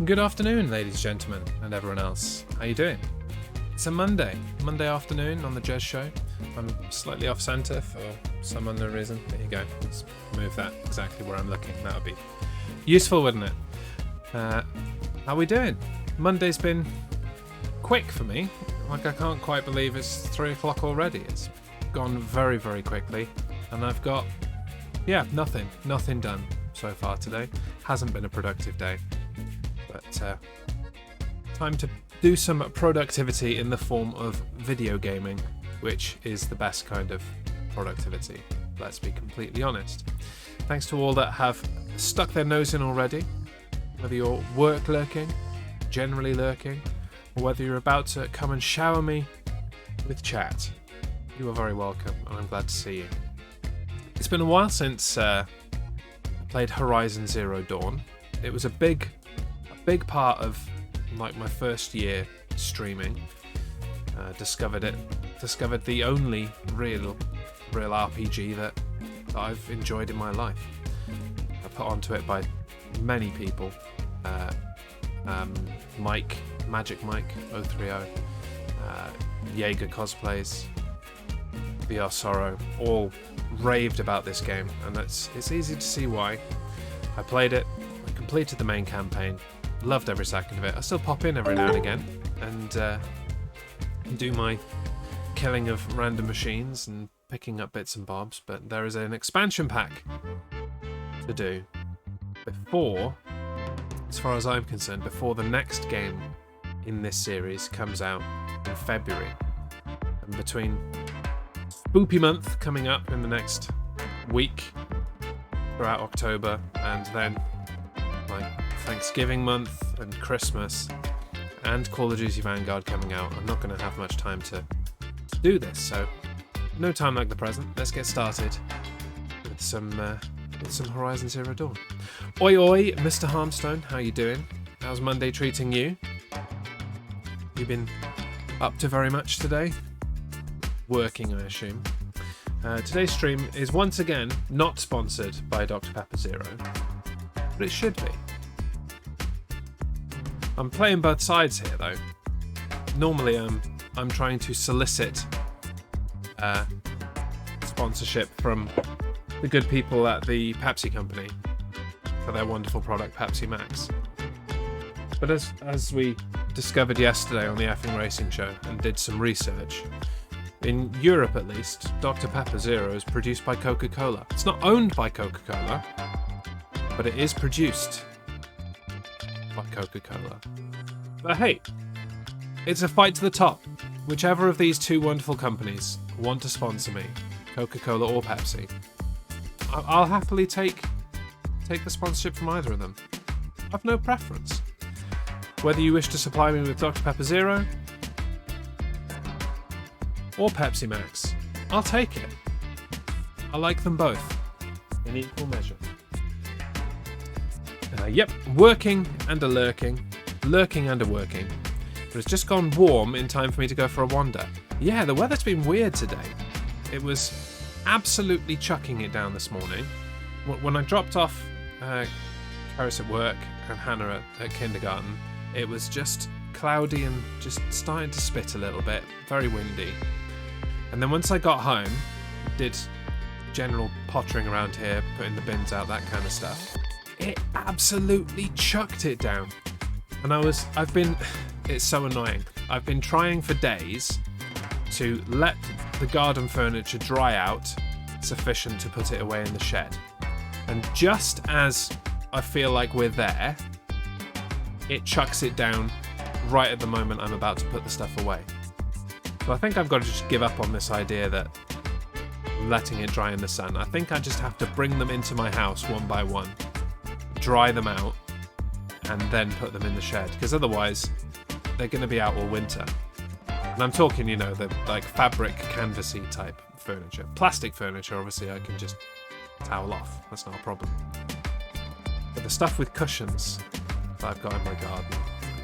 Good afternoon, ladies and gentlemen, and everyone else. How you doing? It's a Monday afternoon on the Jez Show. I'm slightly off centre for some unknown reason. There you go. Let's move that exactly where I'm looking. That would be useful, wouldn't it? How we doing? Monday's been quick for me. Like, I can't quite believe it's 3 o'clock already. It's gone very, very quickly. And I've got, nothing done so far today. Hasn't been a productive day. But time to do some productivity in the form of video gaming, which is the best kind of productivity, let's be completely honest. Thanks to all that have stuck their nose in already, whether you're work lurking, generally lurking, or whether you're about to come and shower me with chat. You are very welcome, and I'm glad to see you. It's been a while since I played Horizon Zero Dawn. It was a big part of like my first year streaming. Discovered the only real RPG that I've enjoyed in my life. Put onto it by many people. Magic Mike 030, Jaeger Cosplays, VR Sorrow, all raved about this game, and it's easy to see why. I played it, I completed the main campaign, loved every second of it. I still pop in every now and again and do my killing of random machines and picking up bits and bobs, but there is an expansion pack to do before, as far as I'm concerned, before the next game in this series comes out in February. And between Spoopy Month coming up in the next week throughout October, and then like Thanksgiving month and Christmas and Call of Duty Vanguard coming out, I'm not going to have much time to do this, so no time like the present. Let's get started with some Horizon Zero Dawn. Oi oi, Mr. Harmstone, how you doing? How's Monday treating you? You been up to very much today? Working, I assume. Today's stream is once again not sponsored by Dr. Pepper Zero, but it should be. I'm playing both sides here, though. Normally, I'm trying to solicit sponsorship from the good people at the Pepsi company for their wonderful product, Pepsi Max. But as we discovered yesterday on the Effing Racing Show and did some research, in Europe at least, Dr. Pepper Zero is produced by Coca-Cola. It's not owned by Coca-Cola, but it is produced by Coca-Cola. But hey, it's a fight to the top. Whichever of these two wonderful companies want to sponsor me, Coca-Cola or Pepsi, I'll happily take the sponsorship from either of them. I've no preference. Whether you wish to supply me with Dr. Pepper Zero or Pepsi Max, I'll take it. I like them both in equal measure. Yep, working and a lurking and a working. But it's just gone warm in time for me to go for a wander. Yeah, the weather's been weird today. It was absolutely chucking it down this morning. When I dropped off Karis at work and Hannah at kindergarten, it was just cloudy and just starting to spit a little bit, very windy. And then once I got home, did general pottering around here, putting the bins out, that kind of stuff, it absolutely chucked it down. And it's so annoying. I've been trying for days to let the garden furniture dry out sufficient to put it away in the shed. And just as I feel like we're there, it chucks it down right at the moment I'm about to put the stuff away. So I think I've got to just give up on this idea that I'm letting it dry in the sun. I think I just have to bring them into my house one by one, dry them out, and then put them in the shed, because otherwise they're going to be out all winter. And I'm talking, the like fabric canvasy type furniture. Plastic furniture, obviously, I can just towel off. That's not a problem. But the stuff with cushions that I've got in my garden,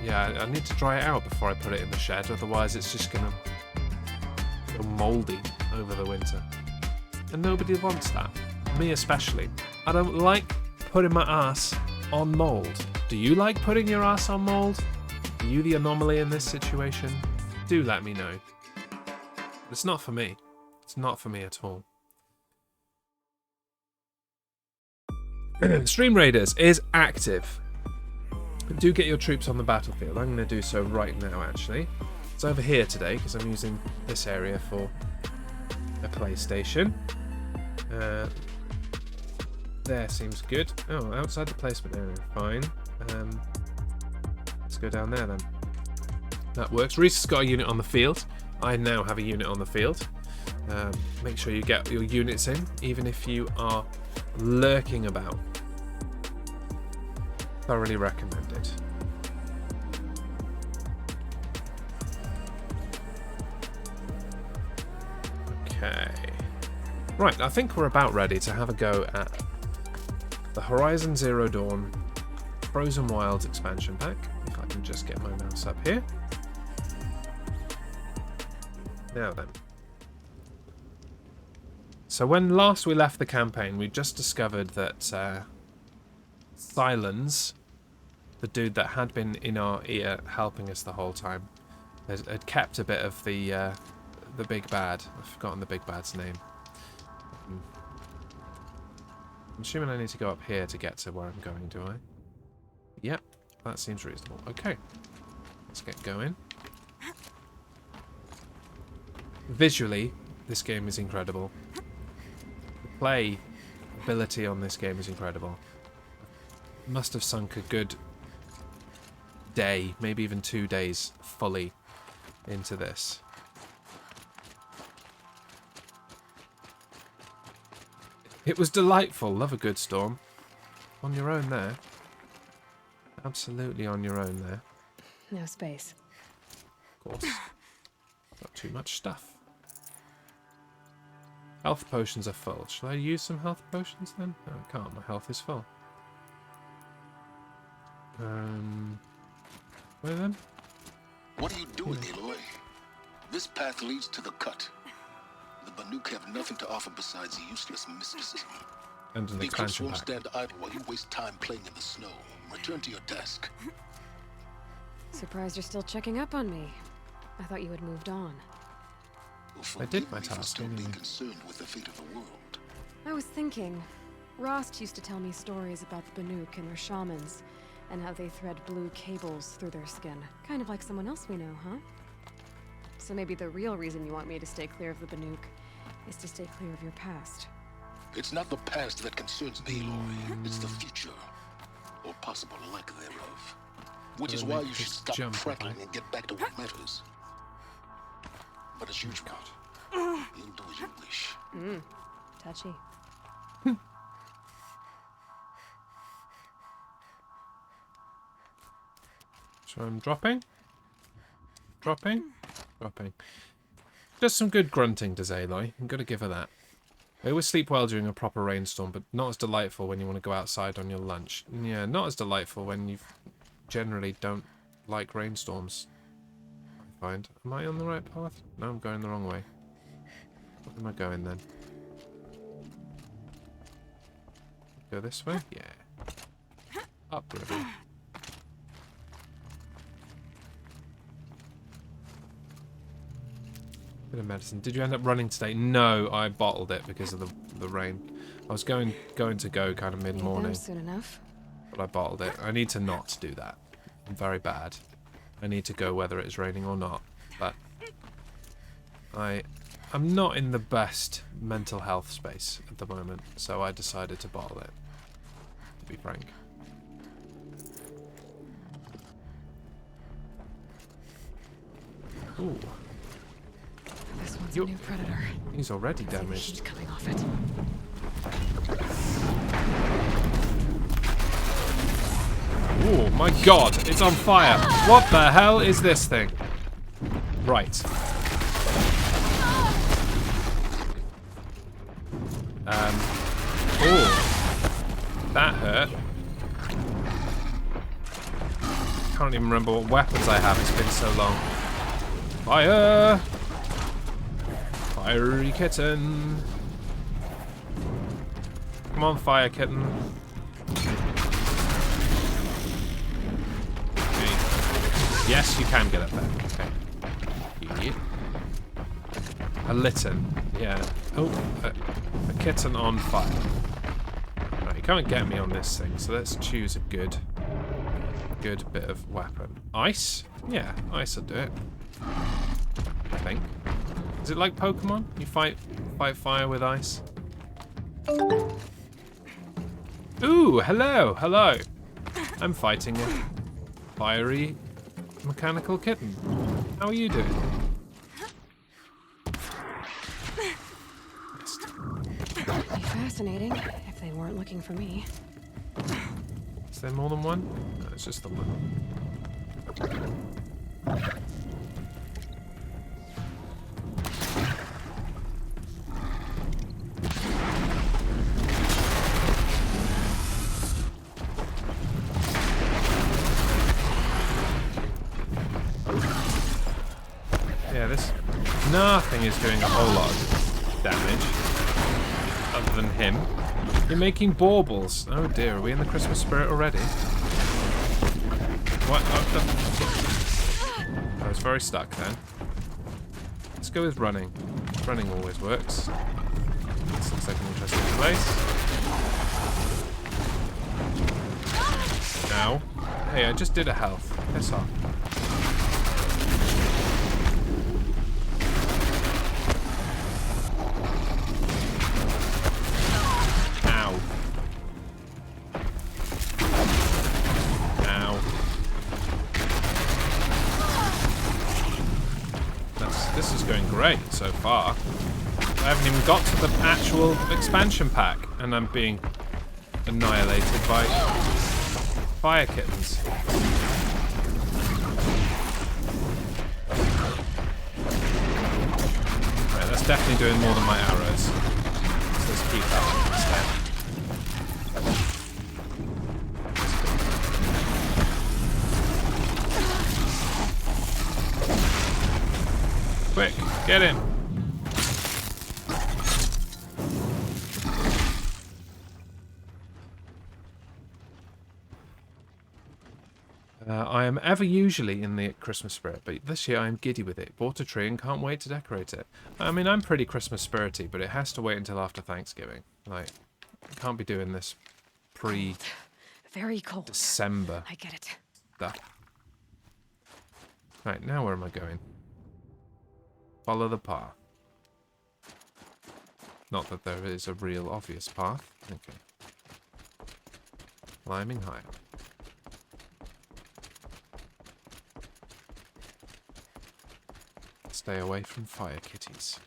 yeah, I need to dry it out before I put it in the shed, otherwise it's just going to go mouldy over the winter. And nobody wants that. Me especially. I don't like putting my ass on mould. Do you like putting your ass on mold? Are you the anomaly in this situation? Do let me know. It's not for me. It's not for me at all. Stream Raiders is active. Do get your troops on the battlefield. I'm going to do so right now, actually. It's over here today because I'm using this area for a PlayStation. There seems good. Oh, outside the placement area. Fine. Let's go down there then. That works. Reese has got a unit on the field. I now have a unit on the field. Make sure you get your units in, even if you are lurking about. Thoroughly recommended. Okay. Right, I think we're about ready to have a go at the Horizon Zero Dawn Frozen Wilds expansion pack. If I can just get my mouse up here. Now then. So when last we left the campaign, we just discovered that Silence, the dude that had been in our ear helping us the whole time, had kept a bit of the big bad. I've forgotten the big bad's name. I'm assuming I need to go up here to get to where I'm going, do I? Yep, that seems reasonable. Okay, let's get going. Visually, this game is incredible. The playability on this game is incredible. Must have sunk a good day, maybe even 2 days fully into this. It was delightful. Love a good storm. On your own there. Absolutely on your own there. No space. Of course. Got too much stuff. Health potions are full. Shall I use some health potions then? No, I can't. My health is full. Where then? What are you doing, Aloy? This path leads to the cut. The Banuk have nothing to offer besides useless mysticism. And an The Eclipse expansion won't pack. stand idle while you waste time playing in the snow. Return to your task. Surprised you're still checking up on me. I thought you had moved on. I did my Forgive me for task, still being anyway. concerned with the fate of the world. I was thinking, Rost used to tell me stories about the Banuk and their shamans, and how they thread blue cables through their skin. Kind of like someone else we know, huh? So maybe the real reason you want me to stay clear of the Banuk is to stay clear of your past. It's not the past that concerns me, Aloy. It's the future. Or possible lack thereof. Which is why you should stop prattling and get back to what matters. But as usual, you'll do as you wish. Touchy. So I'm dropping. Dropping. Just some good grunting, does Aloy. I'm going to give her that. I always sleep well during a proper rainstorm, but not as delightful when you want to go outside on your lunch. Yeah, not as delightful when you generally don't like rainstorms. I find. Am I on the right path? No, I'm going the wrong way. Where am I going then? Go this way? Yeah. Up river. Bit of medicine. Did you end up running today? No, I bottled it because of the rain. I was going to go kind of mid-morning, Soon enough. but I bottled it. I need to not do that. I'm very bad. I need to go whether it is raining or not. But I'm not in the best mental health space at the moment, so I decided to bottle it. To be frank. Ooh. This one's You- a new predator. He's already See the damaged. heat coming off it. Oh my god, it's on fire. What the hell is this thing? Right. Oh. That hurt. Can't even remember what weapons I have, it's been so long. Fire! Fiery kitten. Come on, fire kitten. Yes, you can get up there. Okay. A litten. Yeah. Oh, a kitten on fire. Right, you can't get me on this thing, so let's choose a good bit of weapon. Ice? Yeah, ice will do it. I think. Is it like Pokemon? You fight fire with ice? Ooh, hello. I'm fighting a fiery mechanical kitten. How are you doing? Be fascinating if they weren't looking for me. Is there more than one? No, it's just the one. Yeah, this... Nothing is doing a whole lot of damage. Other than him. You're making baubles. Oh dear, are we in the Christmas spirit already? What? I was very stuck then. Let's go with running. Running always works. This looks like an interesting place. Ow. Hey, I just did a health. Piss off. This is going great so far. I haven't even got to the actual expansion pack, and I'm being annihilated by fire kittens. Right, that's definitely doing more than my arrows. So let's keep that instead. Quick, get him. I am ever usually in the Christmas spirit, but this year I am giddy with it. Bought a tree and can't wait to decorate it. I mean, I'm pretty Christmas spirity, but it has to wait until after Thanksgiving. Like, I can't be doing this Very cold. December I get it. stuff. Right, now where am I going? Follow the path. Not that there is a real obvious path. Okay. Climbing higher. Stay away from fire kitties.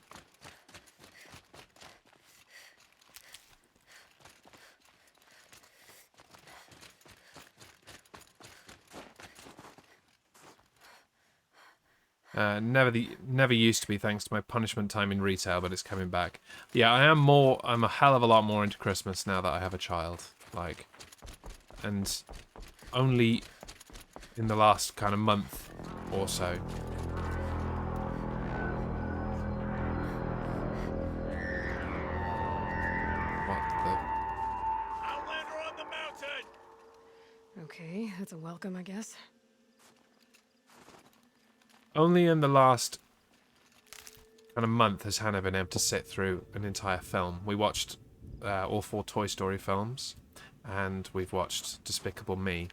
Never used to be, thanks to my punishment time in retail, but it's coming back. Yeah, I'm a hell of a lot more into Christmas now that I have a child. Like, and only in the last kind of month or so. What the? Outlander on the mountain! Okay, that's a welcome, I guess. Only in the last kind of month has Hannah been able to sit through an entire film. We watched all 4 Toy Story films, and we've watched Despicable Me.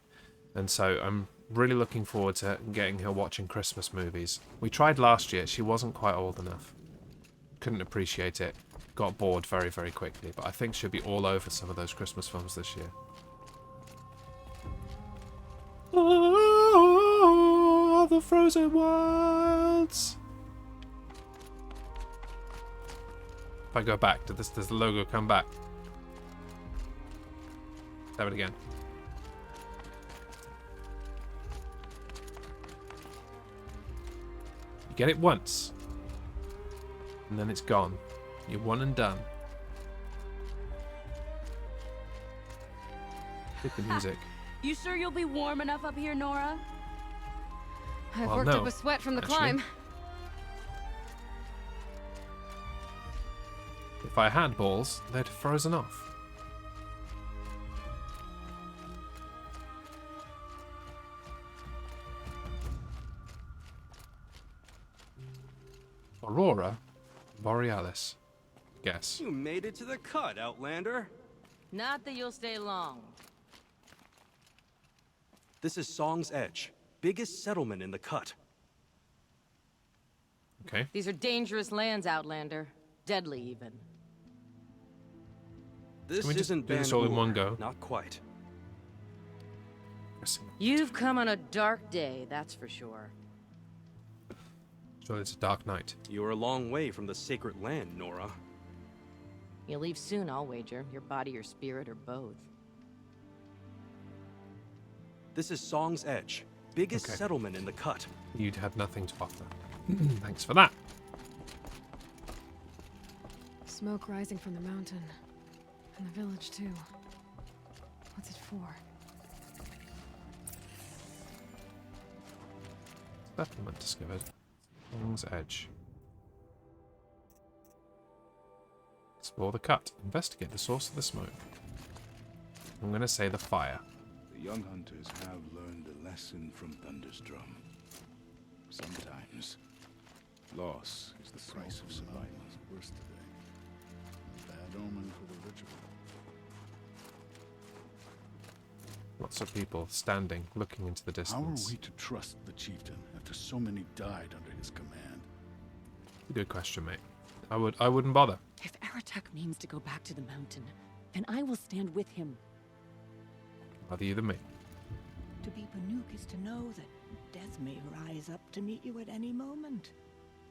And so I'm really looking forward to getting her watching Christmas movies. We tried last year. She wasn't quite old enough. Couldn't appreciate it. Got bored very, very quickly. But I think she'll be all over some of those Christmas films this year. Oh, the frozen wilds. If I go back, does the logo come back? Let's have it again. You get it once, and then it's gone. You're one and done. Hit the music. You sure you'll be warm enough up here, Nora? I've Well, worked no, up a sweat from the actually. climb. If I had balls, they'd have frozen off. Aurora Borealis. Guess. You made it to the cut, Outlander. Not that you'll stay long. This is Song's Edge, biggest settlement in the cut. Okay. These are dangerous lands, Outlander. Deadly, even. This Can we just isn't do this all in Ban-Ur. one go? Not quite. You've come on a dark day, that's for sure. So it's a dark night. You're a long way from the sacred land, Nora. You'll leave soon, I'll wager. Your body or spirit or both. This is Song's Edge, biggest Okay. settlement in the cut. You'd had nothing to offer. Thanks for that. Smoke rising from the mountain. And the village, too. What's it for? Settlement discovered. Long's Edge. Explore the cut. Investigate the source of the smoke. I'm going to say the fire. The young hunters have learned a lesson from Thunderstrom. Sometimes, loss is the price of survival. Worse today. Bad omen for the ritual. Lots of people standing, looking into the How are distance. we to trust the chieftain after so many died under his command? Good question, mate. I wouldn't bother. If Aratak means to go back to the mountain, then I will stand with him. Rather you than me. To be Banuk is to know that death may rise up to meet you at any moment.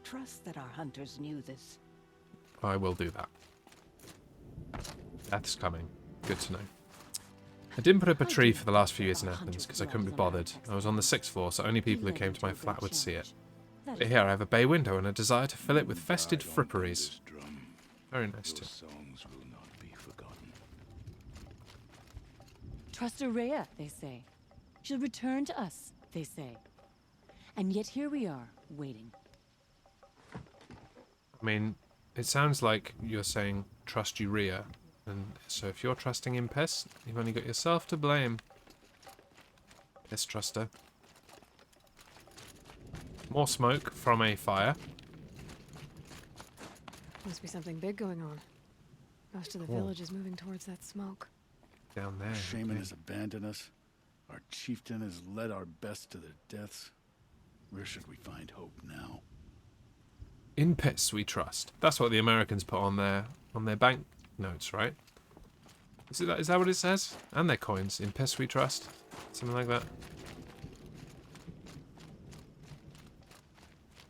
Trust that our hunters knew this. I will do that. Death's coming. Good to know. I didn't put up a tree for the last few years in Athens because I couldn't be bothered. I was on the 6th floor, so only people who came to my flat would see it. But here I have a bay window and a desire to fill it with festive fripperies. Very nice too. Songs will not be forgotten. Trust Araya, they say. She'll return to us, they say. And yet here we are, waiting. I mean, it sounds like you're saying trust Urea, and so if you're trusting in Piss, you've only got yourself to blame. Piss truster. More smoke from a fire. Must be something big going on. Most of the Cool. village is moving towards that smoke. Down there. Shaman okay. has abandoned us. Our chieftain has led our best to their deaths. Where should we find hope now? In Piss we trust. That's what the Americans put on their bank notes, right? Is that what it says? And their coins. In Piss we trust. Something like that.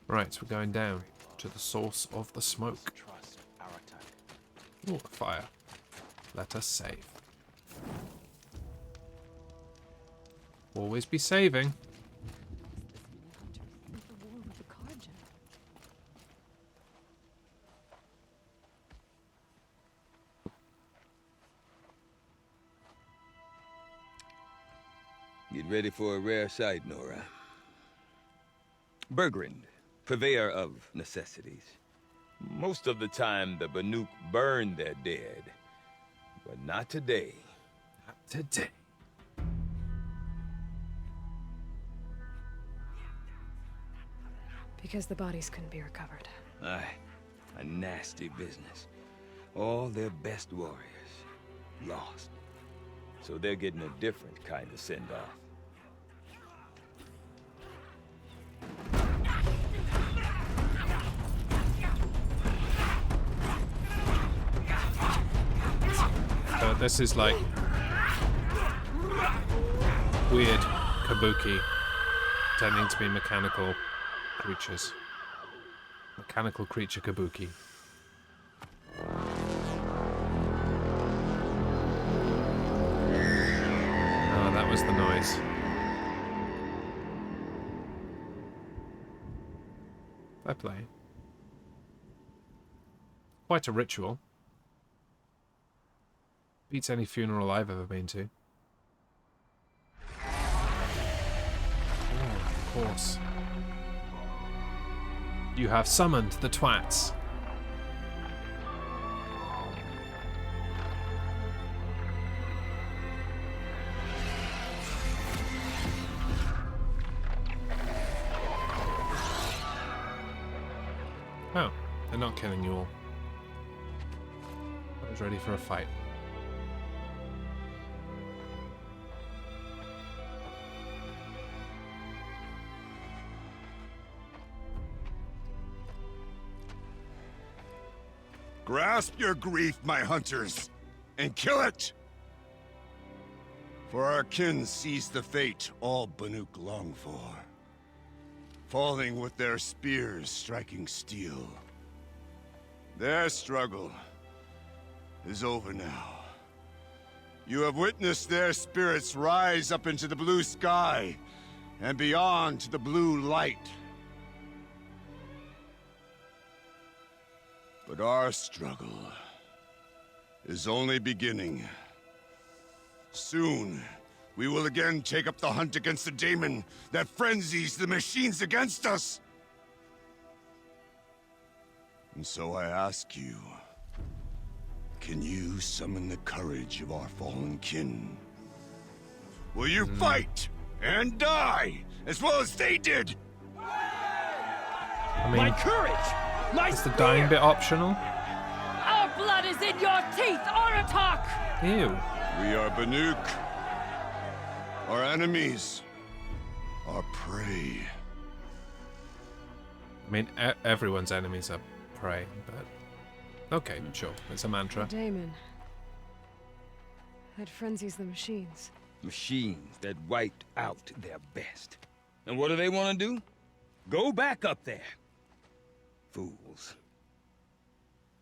Right, so we're going down to the source of the smoke. Trust Aratak. Ooh, a fire. Let us save. Always be saving. The war with the Karja. Get ready for a rare sight, Nora. Bergrand, purveyor of necessities. Most of the time, the Banuk burn their dead. But not today. Not today. Because the bodies couldn't be recovered. Aye, a nasty business. All their best warriors lost. So they're getting a different kind of send-off. So this is like weird kabuki pretending to be mechanical creatures. Mechanical creature kabuki. Oh, that was the noise. Fair play. Quite a ritual. Beats any funeral I've ever been to. Oh, of course. You have summoned the twats. Oh, they're not killing you all. I was ready for a fight. Grasp your grief, my hunters, and kill it! For our kin sees the fate all Banuk long for, falling with their spears striking steel. Their struggle is over now. You have witnessed their spirits rise up into the blue sky and beyond to the blue light. But our struggle is only beginning. Soon, we will again take up the hunt against the daemon that frenzies the machines against us. And so I ask you, can you summon the courage of our fallen kin? Will you fight and die as well as they did? I mean, My courage! My is the dying bit optional? Our blood is in your teeth, Aratak! Ew. We are Banuk. Our enemies are prey. I mean, everyone's enemies are prey, but okay, sure, it's a mantra. The daemon. That frenzies the machines. Machines that wiped out their best. And what do they want to do? Go back up there. Fools.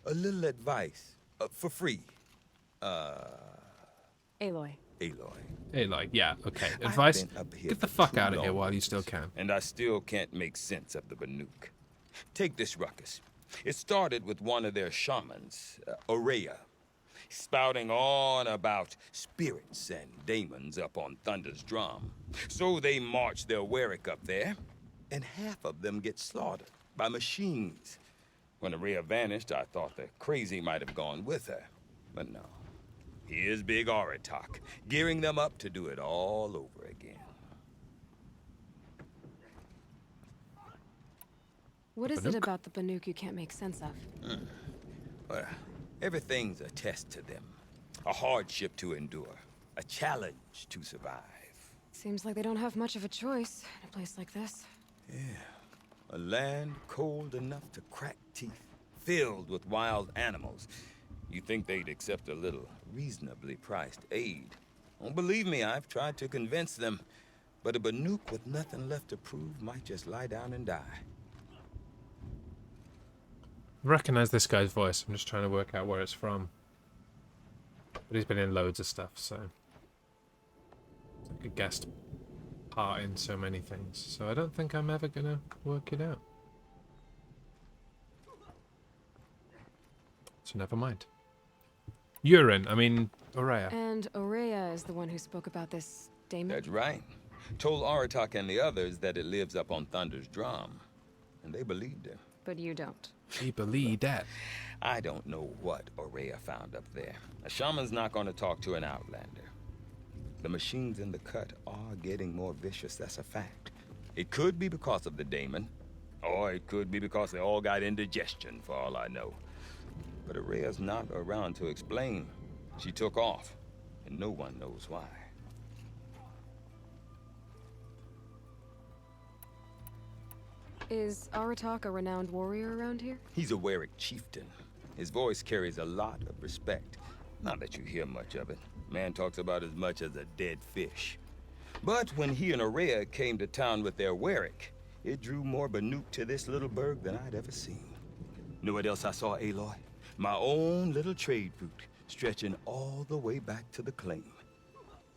A little advice, for free. Aloy. Aloy. Hey, like, yeah, okay. I've Advice, been up here get the for fuck too out of here long, while you still can. And I still can't make sense of the Banuk. Take this ruckus. It started with one of their shamans, Aurea, spouting on about spirits and daemons up on Thunder's drum. So they march their Warwick up there, and half of them get slaughtered by machines. When Aurea vanished, I thought the crazy might have gone with her. But no. Here's Big Aratak, gearing them up to do it all over again. What is it about the Banuk you can't make sense of? Well, everything's a test to them. A hardship to endure. A challenge to survive. Seems like they don't have much of a choice in a place like this. Yeah. A land cold enough to crack teeth, filled with wild animals. You think they'd accept a little reasonably priced aid. Don't believe me, I've tried to convince them. But a Banuk with nothing left to prove might just lie down and die. I recognize this guy's voice. I'm just trying to work out where it's from. But he's been in loads of stuff, so it's like a guest part in so many things. So I don't think I'm ever gonna work it out. So never mind. Urine, I mean, Aurea. And Aurea is the one who spoke about this daemon? That's right. Told Aratak and the others that it lives up on Thunder's drum. And they believed her. But you don't. He believed that. I don't know what Aurea found up there. A shaman's not going to talk to an outlander. The machines in the cut are getting more vicious, that's a fact. It could be because of the daemon, or it could be because they all got indigestion, for all I know. But Aurea's not around to explain. She took off, and no one knows why. Is Aratak a renowned warrior around here? He's a Warwick chieftain. His voice carries a lot of respect. Not that you hear much of it. Man talks about as much as a dead fish. But when he and Aurea came to town with their Warwick, it drew more Banuk to this little burg than I'd ever seen. Know what else I saw, Aloy? My own little trade route, stretching all the way back to the claim.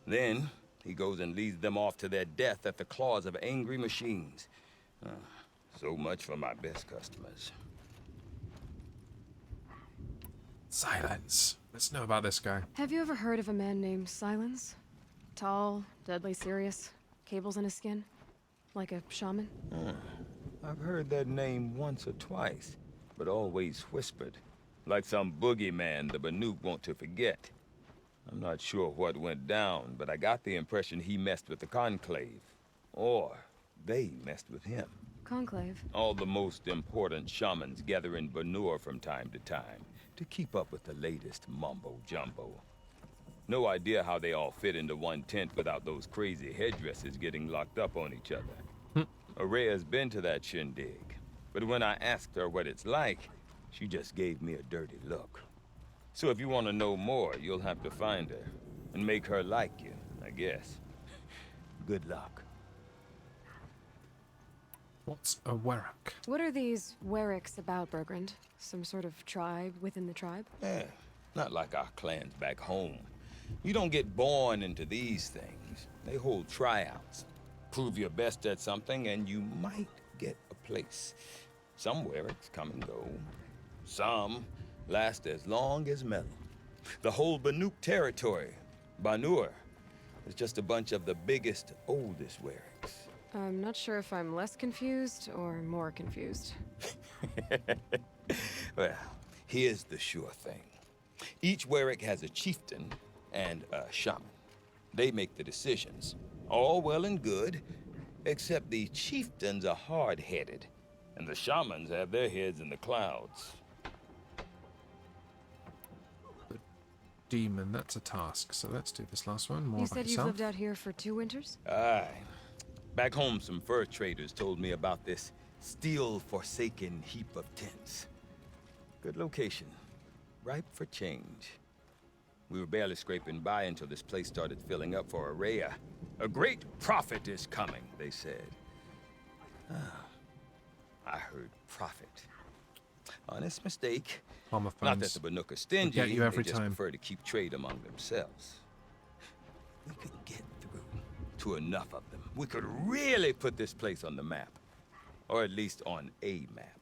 Then, he goes and leads them off to their death at the claws of angry machines. So much for my best customers. Silence. Let's know about this guy. Have you ever heard of a man named Silence? Tall, deadly serious, cables in his skin? Like a shaman? I've heard that name once or twice, but always whispered. Like some boogeyman the Banuk want to forget. I'm not sure what went down, but I got the impression he messed with the Conclave. Or they messed with him. Conclave? All the most important shamans gather in Banur from time to time to keep up with the latest mumbo-jumbo. No idea how they all fit into one tent without those crazy headdresses getting locked up on each other. Araya's been to that shindig, but when I asked her what it's like, she just gave me a dirty look. So if you want to know more, you'll have to find her and make her like you, I guess. Good luck. What's a Werrick? What are these Werricks about, Bergrand? Some sort of tribe within the tribe? Yeah, not like our clans back home. You don't get born into these things. They hold tryouts. Prove your best at something and you might get a place. Some Werricks come and go. Some last as long as metal. The whole Banuk territory, Banur, is just a bunch of the biggest, oldest Werricks. I'm not sure if I'm less confused or more confused. Well, here's the sure thing. Each Werrick has a chieftain and a shaman. They make the decisions. All well and good, except the chieftains are hard-headed, and the shamans have their heads in the clouds. Demon, that's a task. So let's do this last one. More You about said you've yourself. lived out here for 2 winters? Aye. Back home, some fur traders told me about this still-forsaken heap of tents. Good location. Ripe for change. We were barely scraping by until this place started filling up for Araya. A great prophet is coming, they said. I heard prophet. Honest mistake. Palmer Not that phones. the Banuk are stingy, Get you every they just time. prefer to keep trade among themselves. We could get through to enough of them. We could really put this place on the map. Or at least on a map.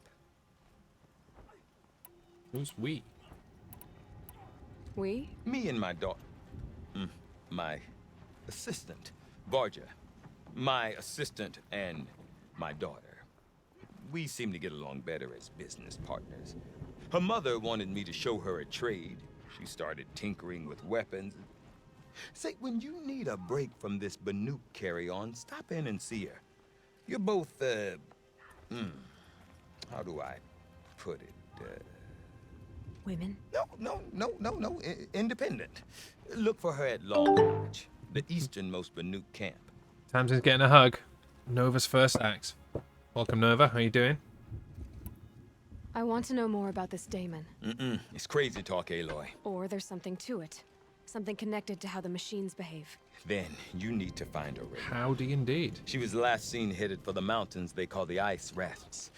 Who's we? We? Me and my daughter. My assistant, Varja. My assistant and my daughter. We seem to get along better as business partners. Her mother wanted me to show her a trade. She started tinkering with weapons. Say, when you need a break from this Banuk carry-on, stop in and see her. You're both, how do I put it? Women? No. Independent. Look for her at Long March, the easternmost Banuk camp. Tamsin's getting a hug. Nova's first act. Welcome, Nova. How you doing? I want to know more about this Damon. It's crazy talk, Aloy. Or there's something to it. Something connected to how the machines behave. Then you need to find her. Howdy indeed. She was last seen headed for the mountains they call the Ice Rafts.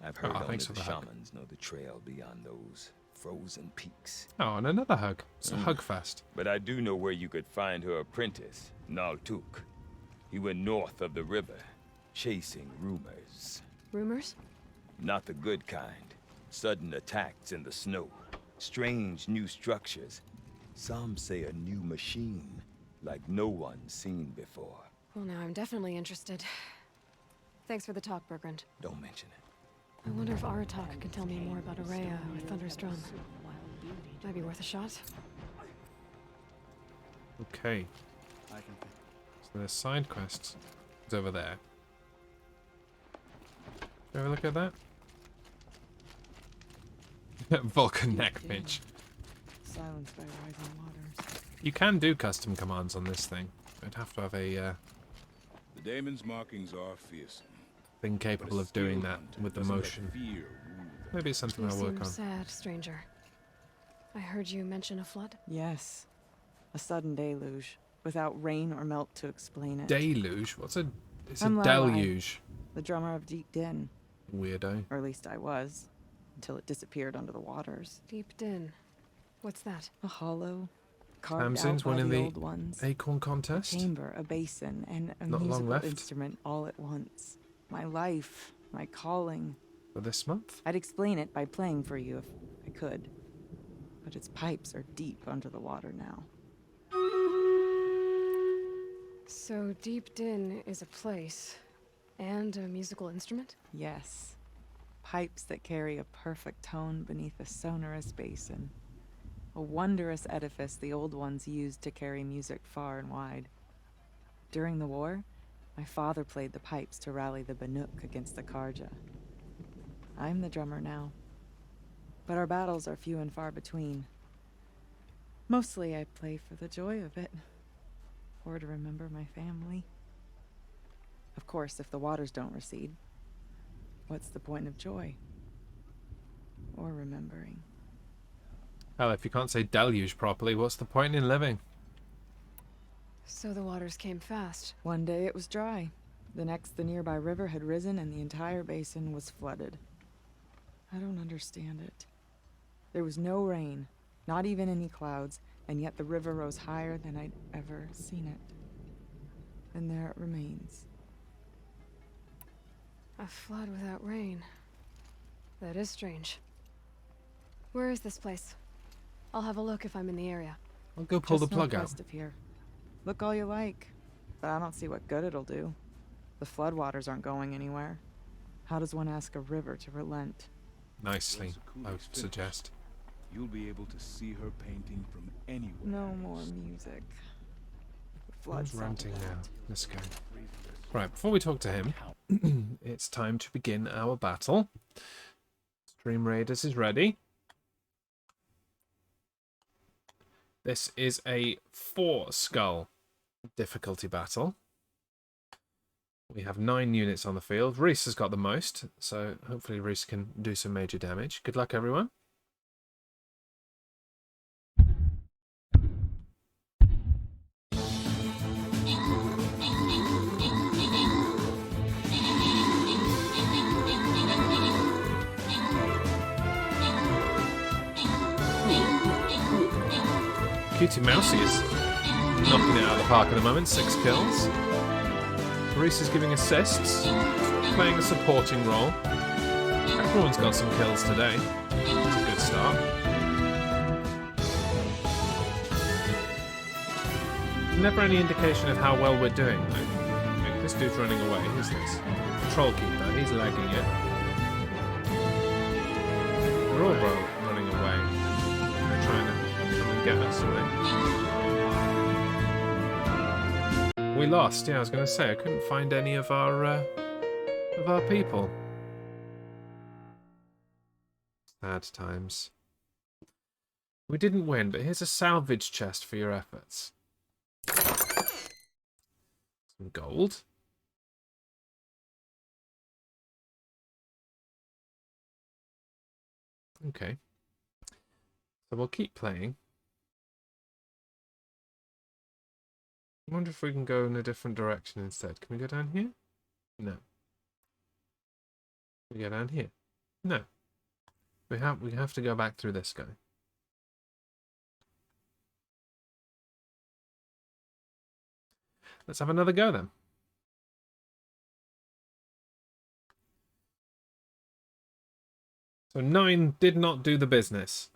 I've heard only the shamans know the trail beyond those frozen peaks. Oh, and another hug. It's a hug fest. But I do know where you could find her apprentice, Naltuk. He went north of the river, chasing rumors. Rumors? Not the good kind. Sudden attacks in the snow. Strange new structures. Some say a new machine, like no one's seen before. Well, now I'm definitely interested. Thanks for the talk, Bergrand. Don't mention it. I wonder if Aratak can tell me more about Araya or Thunder's Drum. Might be worth a shot. Okay. So there's side quests. It's over there. Have a look at that. Vulcan neck pinch. Silenced by rising waters. You can do custom commands on this thing. I'd have to have a The Damon's markings are fearsome. thing capable of doing that with the motion. Maybe it's something You I'll work seem on. sad, stranger. I heard you mention a flood? Yes. A sudden deluge, without rain or melt to explain it. Deluge? What's a... It's I'm a Lorelei, deluge. the drummer of Deep Din. Weirdo. Or at least I was, until it disappeared under the waters. Deep Din. What's that? A hollow, carved Tamsin's out by winning the the old ones. Acorn contest. A chamber, a basin, and a Not long musical left. instrument all at once. My life, my calling. For this month? I'd explain it by playing for you if I could. But its pipes are deep under the water now. So Deep Din is a place and a musical instrument? Yes. Pipes that carry a perfect tone beneath a sonorous basin. A wondrous edifice the old ones used to carry music far and wide. During the war, My father played the pipes to rally the Banuk against the Karja. I'm the drummer now. But our battles are few and far between. Mostly I play for the joy of it. Or to remember my family. Of course, if the waters don't recede, what's the point of joy? Or remembering? Hell, if you can't say deluge properly, what's the point in living? So the waters came fast. One day it was dry. The next, the nearby river had risen and the entire basin was flooded. I don't understand it. There was no rain, not even any clouds, and yet the river rose higher than I'd ever seen it. And there it remains. A flood without rain. That is strange. Where is this place? I'll have a look if I'm in the area. I'll go pull Just the plug out. northwest of here. Look all you like, but I don't see what good it'll do. The floodwaters aren't going anywhere. How does one ask a river to relent? Nicely, I would suggest. You'll be able to see her painting from anywhere. No more music. Who's ranting now? Let's go. Right, before we talk to him, it's time to begin our battle. Stream Raiders is ready. This is a 4-skull difficulty battle. We have 9 units on the field. Reese has got the most, so hopefully Reese can do some major damage. Good luck, everyone. Cutie Mousy is knocking it out of the park at the moment. 6 kills. Reese is giving assists, playing a supporting role. Everyone's got some kills today. It's a good start. Never any indication of how well we're doing, though. Like, this dude's running away. Who's this? Trollkeeper. He's lagging it. They're all running away. They're trying to come and get us, are they? We lost. Yeah, I was going to say I couldn't find any of our people. Sad times. We didn't win, but here's a salvage chest for your efforts. Some gold. Okay. So we'll keep playing. I wonder if we can go in a different direction instead. Can we go down here? No. Can we go down here? No. We have to go back through this guy. Let's have another go then. So 9 did not do the business.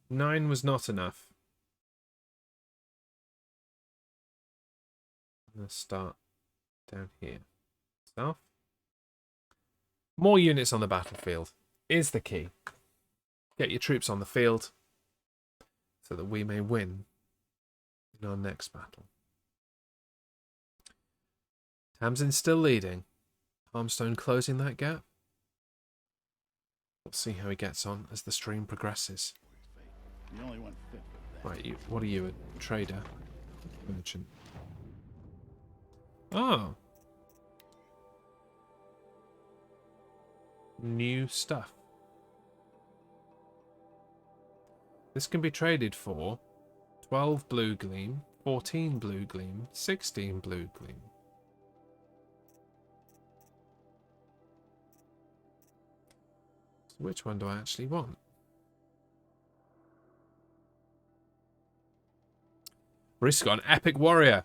9 was not enough. I'm going to start down here. Stuff. More units on the battlefield is the key. Get your troops on the field so that we may win in our next battle. Tamsin's still leading. Harmstone closing that gap. We'll see how he gets on as the stream progresses. Right, what are you, a trader? Merchant. Oh. New stuff. This can be traded for 12 blue gleam, 14 blue gleam, 16 blue gleam. So which one do I actually want? Reese got an epic warrior.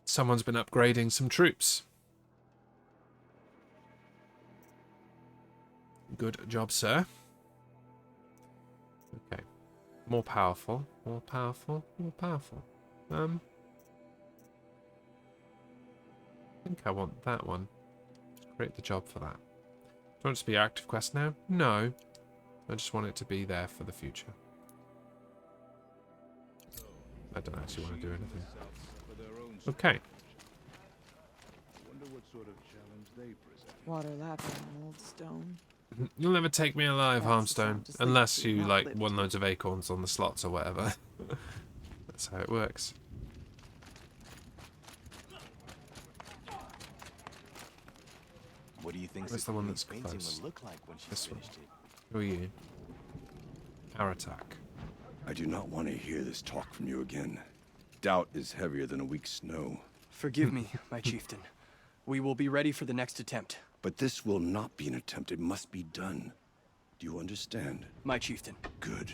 Someone's been upgrading some troops. Good job, sir. Okay. More powerful. More powerful. More powerful. I think I want that one. Create the job for that. Do you want it to be active quest now? No. I just want it to be there for the future. I don't actually want to do anything. Okay. what sort of challenge they present. Water lapping on old stone. You'll never take me alive, That's the Harmstone, sound to sleep unless to, you not like live won to. loads of acorns on the slots or whatever. That's how it works. What do you think Where's the one that's painting close? will look like when she's This one. finished it? Who are you? Power attack. I do not want to hear this talk from you again. Doubt is heavier than a week's snow. Forgive me, my chieftain. We will be ready for the next attempt. But this will not be an attempt. It must be done. Do you understand? My chieftain. Good.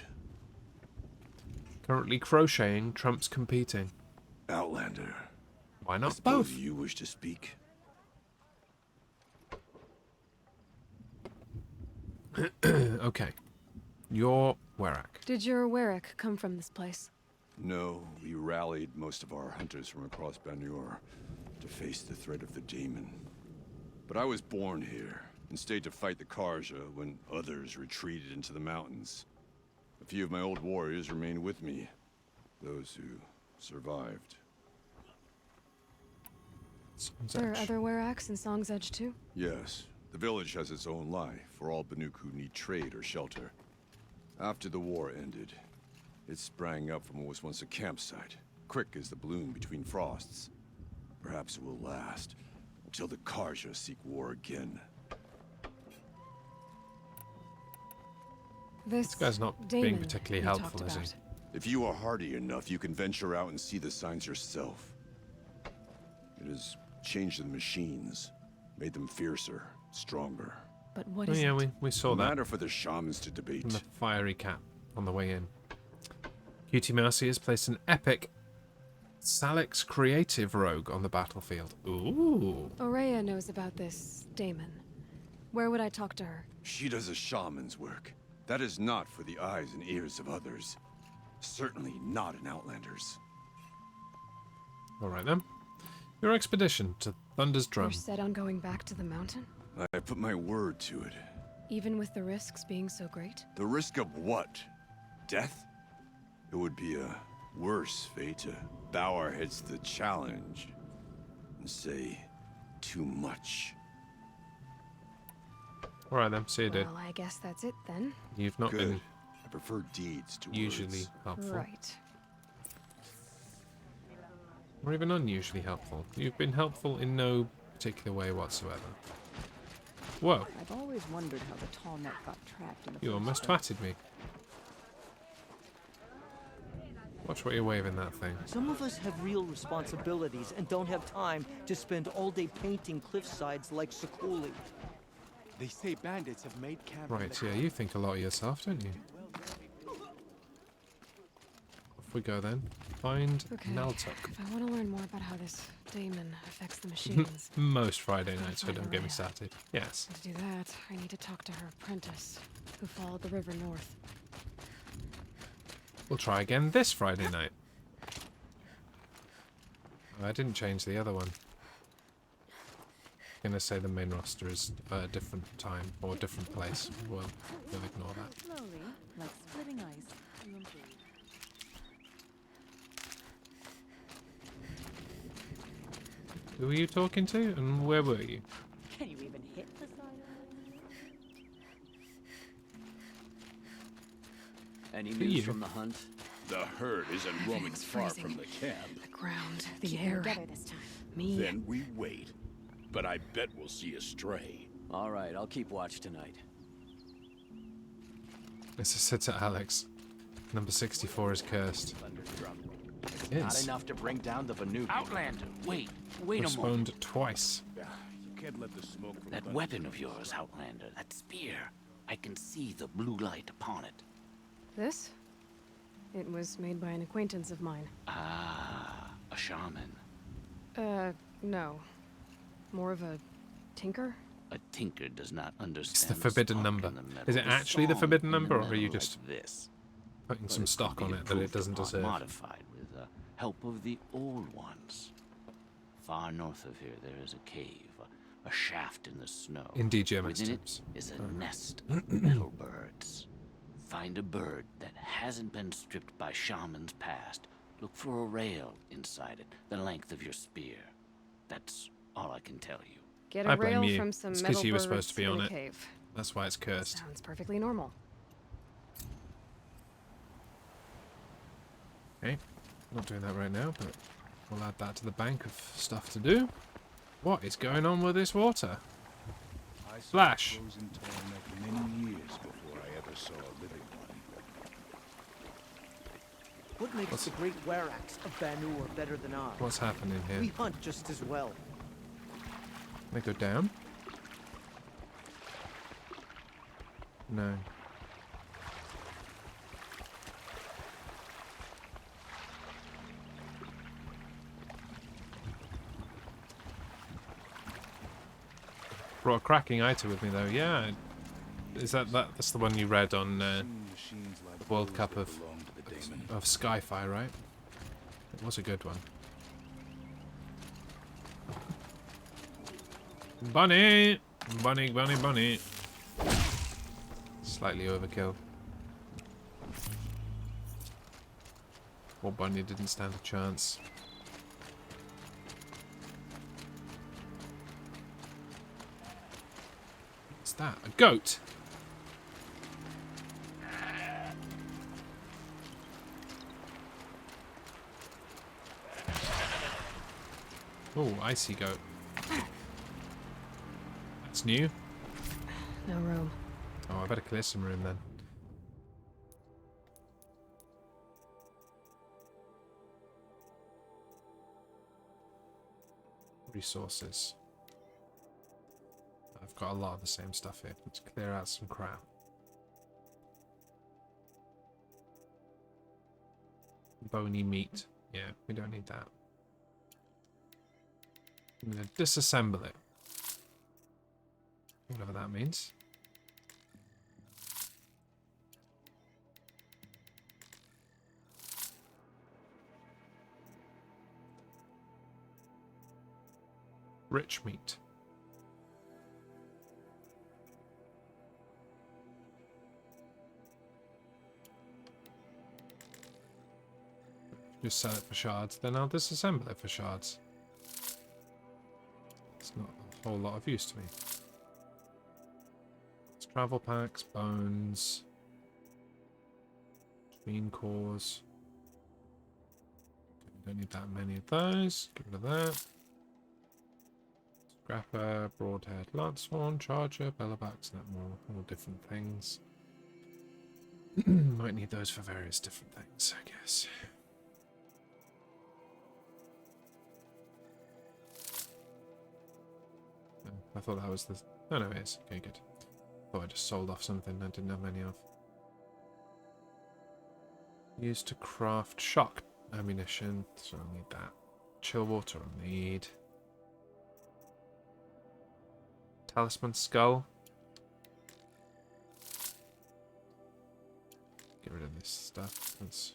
Currently crocheting trumps competing. Outlander. Why I not suppose both? you wish to speak? Okay. You're Werak. Did your Warwick come from this place? No, we rallied most of our hunters from across Banur to face the threat of the demon. But I was born here and stayed to fight the Karja when others retreated into the mountains. A few of my old warriors remained with me, those who survived. There are other Warracks in Song's Edge too? Yes, the village has its own life for all Banuk who need trade or shelter. After the war ended, it sprang up from what was once a campsite, quick as the bloom between frosts. Perhaps it will last until the Karja seek war again. This guy's not being Damon particularly you helpful, talked is he? about. If you are hardy enough, you can venture out and see the signs yourself. It has changed the machines, made them fiercer, stronger. But what Oh is yeah, it? we saw A that. matter for the shamans to debate. From the fiery cat on the way in. Cutie Mousy has placed an epic Salix creative rogue on the battlefield. Ooh. Aurea knows about this Damon. Where would I talk to her? She does a shaman's work. That is not for the eyes and ears of others. Certainly not an Outlander's. Alright then. Your expedition to Thunder's Drum. You're set on going back to the mountain? I put my word to it. Even with the risks being so great? The risk of what? Death? It would be a worse fate to bow our heads to the challenge and say too much. Alright then, see you, dude. Well, I guess that's it then. You've not Good. been I prefer deeds to usually words. helpful. Right. Or even unusually helpful. You've been helpful in no particular way whatsoever. Whoa, I've always wondered how the tall neck got trapped in the you first almost place. twatted me. Watch what you're waving that thing. Some of us have real responsibilities and don't have time to spend all day painting cliffsides like Sakuli. They say bandits have made camp. Right, yeah, you think a lot of yourself, don't you? Off we go then. Find Okay. Naltuk. If I want to learn more about how this Damon affects the machines, Most Friday nights, so find don't get me Aurea. started. Yes. to do that, I need to talk to her apprentice, who followed the river north. We'll try again this Friday night. Oh, I didn't change the other one. Gonna say the main roster is at a different time or a different place. We'll ignore that. Slowly, like splitting ice, you improve. Who were you talking to, and where were you? Can you even hit the side? Any Who news you? from the hunt? The herd isn't roaming Everything's far freezing. from the camp. The ground, the Keep air, together this time. me. Then we wait. But I bet we'll see a stray. All right, I'll keep watch tonight. It's a sit at Alex. Number 64 is cursed. It Not is. enough to bring down the Banuk. Outlander, wait a moment. Postponed twice. You can't let the smoke from That the weapon of yours, Outlander, that spear. I can see the blue light upon it. This? It was made by an acquaintance of mine. Ah, a shaman. No. More of a tinker? A tinker does not understand. It's the forbidden spark number. in the metal, Is it the actually the song forbidden in the number, or are you metal just like this? putting But some it stock can on be it that it improved doesn't upon, deserve? Modified with the help of the old ones. Far north of here, there is a cave, a shaft in the snow. In DGMS Within terms. it is a nest of metal birds. Find a bird that hasn't been stripped by shamans past. Look for a rail inside it, the length of your spear. That's all I I can tell you. Get I a blame rail you. from some It's metal 'cause you were birds supposed to be in on a it. cave. That's why it's cursed. Sounds perfectly normal. Okay, not doing that right now, but we'll add that to the bank of stuff to do. What is going on with this water? I saw Flash. a frozen tornado many years before I ever saw a living one. What makes the great were-axe of Banur better than ours? What's happening here? We hunt just as well. They go down? No. Brought a cracking item with me though. Yeah. Is that's the one you read on the World Cup of Skyfire, right? It was a good one. Bunny! Bunny, bunny, bunny. Slightly overkill. Poor bunny didn't stand a chance. What's that? A goat? Oh, icy goat. That's new. No room. Oh, I better clear some room then. Resources. I've got a lot of the same stuff here. Let's clear out some crap. Bony meat. Yeah, we don't need that. I'm going to disassemble it. Whatever that means. Rich meat. Just sell it for shards, then I'll disassemble it for shards. It's not a whole lot of use to me. It's travel packs, bones, bean cores. Don't need that many of those. Get rid of that. Scrapper, broadhead, landsworn, charger, bellowbacks, and that more. All different things. Might need those for various different things, I guess. I thought that was the... Oh, no, it is. Okay, good. Thought I just sold off something I didn't have many of. Used to craft shock ammunition, so I'll need that. Chill water I'll need. Talisman skull. Get rid of this stuff. That's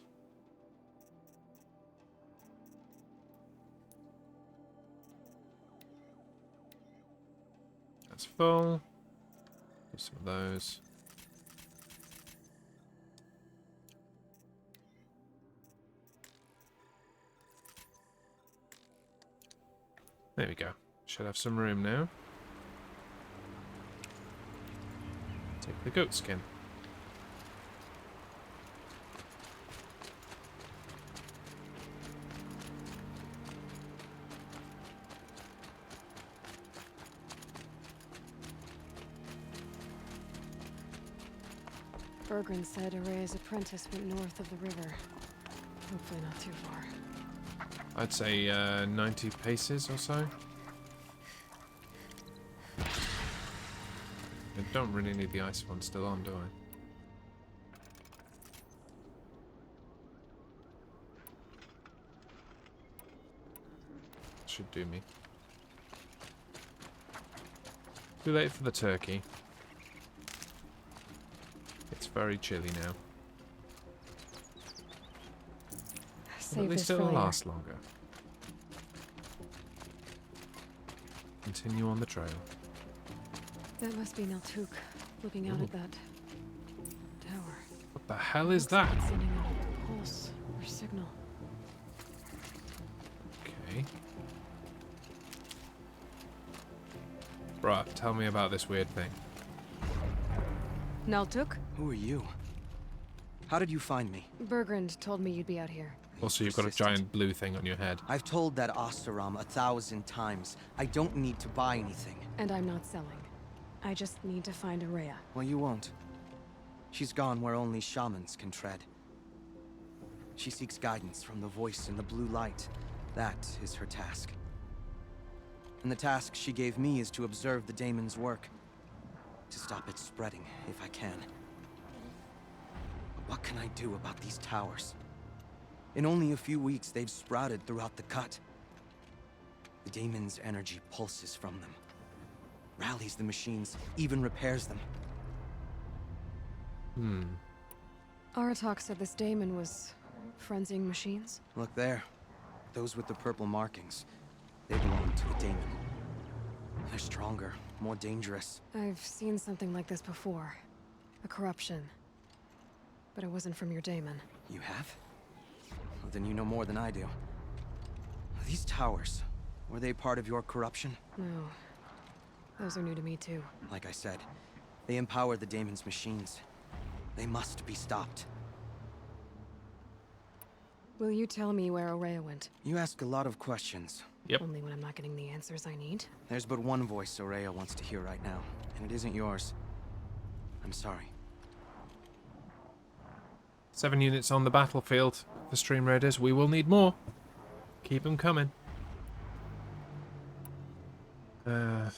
full. Do some of those. There we go. Should have some room now. Take the goat skin. Bergren said Araya's apprentice went north of the river. Hopefully not too far. I'd say 90 paces or so. I don't really need the ice one still on, do I? Should do me. Too late for the turkey. It's very chilly now. But at least it'll last longer. Continue on the trail. That must be Naltuk, looking out at that tower. What the hell is that? Like sending a pulse or signal. Okay. Bruh, tell me about this weird thing. Naltuk? Who are you? How did you find me? Bergrand told me you'd be out here. Also, you've got a giant blue thing on your head. I've told that Oseram 1,000 times. I don't need to buy anything. And I'm not selling. I just need to find Araya. Well, you won't. She's gone where only shamans can tread. She seeks guidance from the voice in the blue light. That is her task. And the task she gave me is to observe the daemon's work. To stop it spreading, if I can. But what can I do about these towers? In only a few weeks, they've sprouted throughout the cut. The daemon's energy pulses from them. Rallies the machines, even repairs them. Aratak said this daemon was frenzying machines? Look there. Those with the purple markings. They belong to the daemon. They're stronger, more dangerous. I've seen something like this before. A corruption. But it wasn't from your daemon. You have? Well, then you know more than I do. These towers, were they part of your corruption? No. Those are new to me too. Like I said, they empower the daemon's machines. They must be stopped. Will you tell me where Araya went? You ask a lot of questions. Yep. Only when I'm not getting the answers I need. There's but one voice Araya wants to hear right now, and it isn't yours. I'm sorry. 7 units on the battlefield for Stream Raiders. We will need more. Keep them coming. So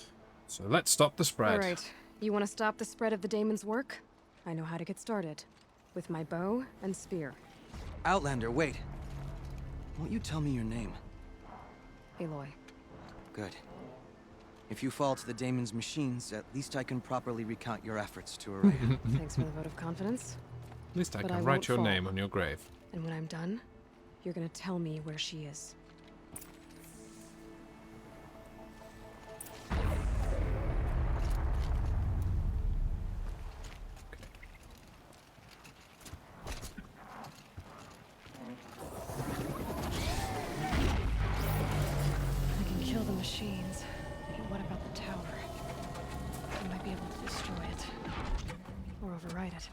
let's stop the spread. Alright, you want to stop the spread of the daemon's work? I know how to get started. With my bow and spear. Outlander, wait. Won't you tell me your name? Aloy. Good. If you fall to the daemon's machines, at least I can properly recount your efforts to Araya. Thanks for the vote of confidence. At least I But can I write won't your fall. name on your grave. And when I'm done, you're gonna tell me where she is. I can kill the machines, but what about the tower? I might be able to destroy it. Or override it.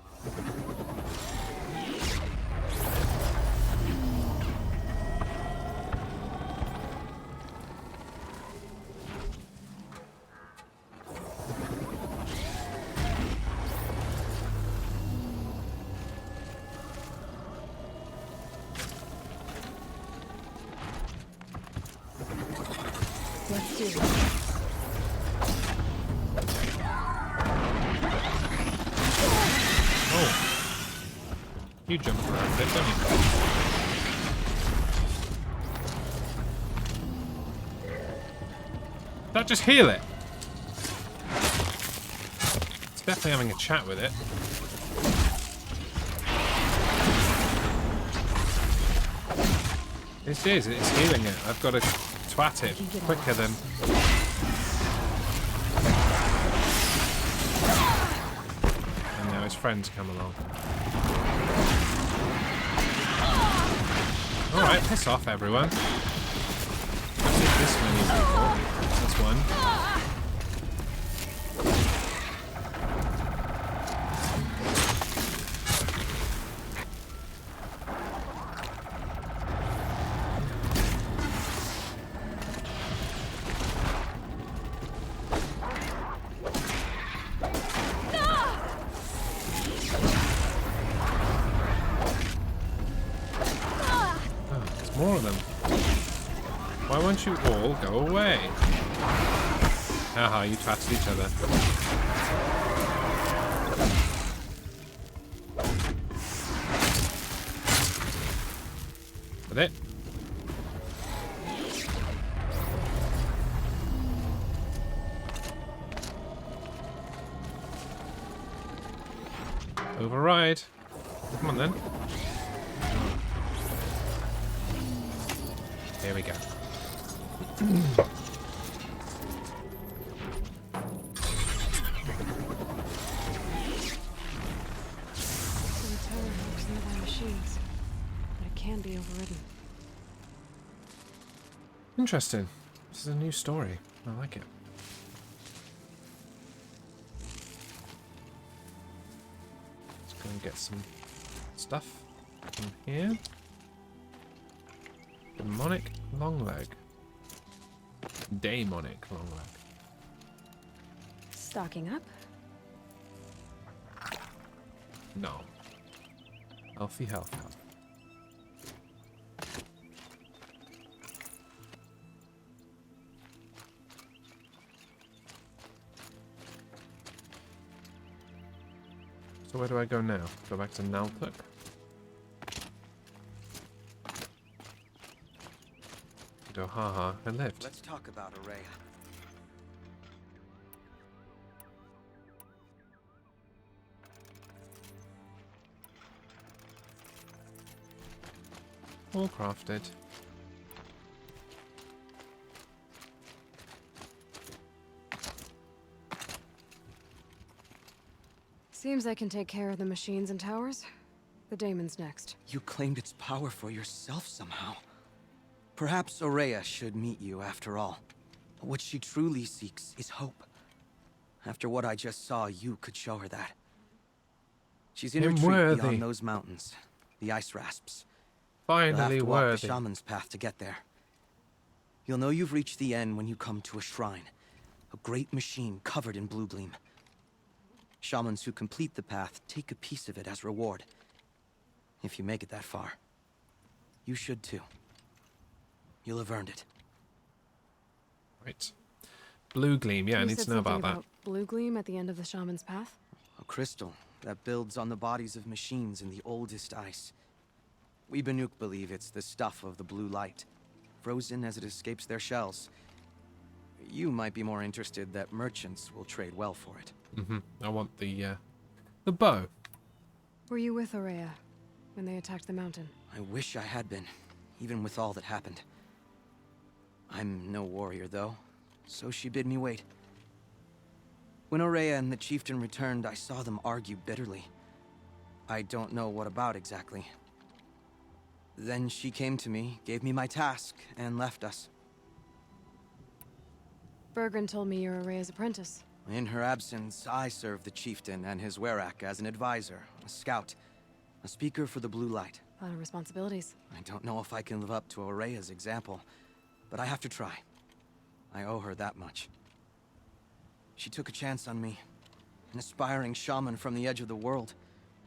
Let's do this. Oh. You jump around a bit, don't you? That just heal it? It's definitely having a chat with it. This is, it's healing it. I've got to twat it quicker than... And now his friends come along. Alright, piss off everyone. I've seen this many people. That's one. More of them. Why won't you all go away? Haha, you twatted each other. With it. Override. Come on then. There we go. So the tower works nearby machines, but it can be overridden. Interesting. This is a new story. I like it. Go and get some stuff in here. Demonic longleg. Daemonic longleg. Stocking up. No. Healthy health. So where do I go now? Go back to Naltuk? Haha, I lived. Let's talk about Araya. All crafted. Seems I can take care of the machines and towers. The daemon's next. You claimed its power for yourself somehow. Perhaps Araya should meet you after all. What she truly seeks is hope. After what I just saw, you could show her that. She's in retreat beyond those mountains, the ice rasps. Finally You'll have to walk worthy. the shaman's path to get there. You'll know you've reached the end when you come to a shrine. A great machine covered in blue gleam. Shamans who complete the path take a piece of it as reward. If you make it that far. You should too. You'll have earned it. Right. Blue gleam, yeah, I You need said to know about something that. Blue gleam at the end of the shaman's path? A crystal that builds on the bodies of machines in the oldest ice. We Banuk believe it's the stuff of the blue light, frozen as it escapes their shells. You might be more interested that merchants will trade well for it. I want the bow. Were you with Araya when they attacked the mountain? I wish I had been, even with all that happened. I'm no warrior, though, so she bid me wait. When Araya and the chieftain returned, I saw them argue bitterly. I don't know what about exactly. Then she came to me, gave me my task, and left us. Bergren told me you're Araya's apprentice. In her absence, I served the chieftain and his werak as an advisor, a scout, a speaker for the blue light. A lot of responsibilities. I don't know if I can live up to Araya's example, but I have to try. I owe her that much. She took a chance on me, an aspiring shaman from the edge of the world.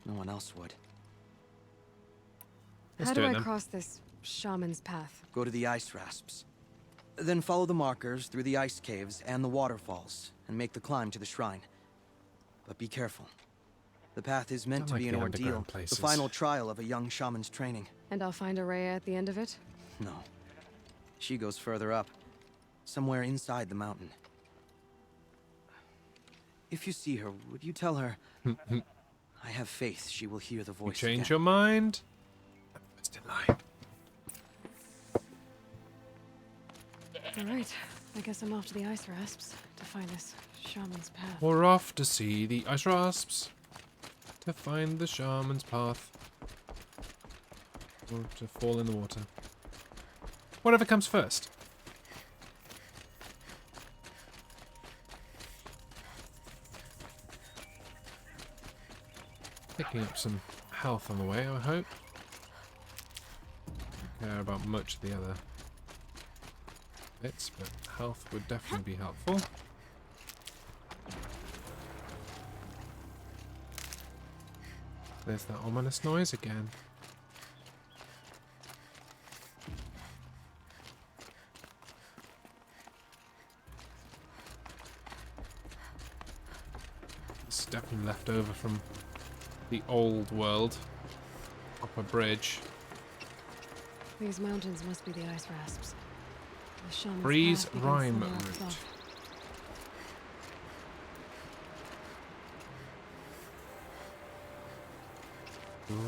No one else would. How do I cross this shaman's path? Go to the ice rasps. Then follow the markers through the ice caves and the waterfalls, and make the climb to the shrine. But be careful. The path is meant to be an ordeal, the final trial of a young shaman's training. And I'll find Araya at the end of it? No. She goes further up, somewhere inside the mountain. If you see her, would you tell her... I have faith she will hear the voice You change again. your mind? First in line. Alright, I guess I'm off to the ice rasps to find this shaman's path. We're off to see the ice rasps. To find the shaman's path. Or to fall in the water. Whatever comes first. Picking up some health on the way, I hope. Don't care about much of the other bits, but health would definitely be helpful. There's that ominous noise again. It's definitely left over from the old world. Up a bridge. These mountains must be the ice rasps. The shaman's Breeze path begins Rhyme somewhere up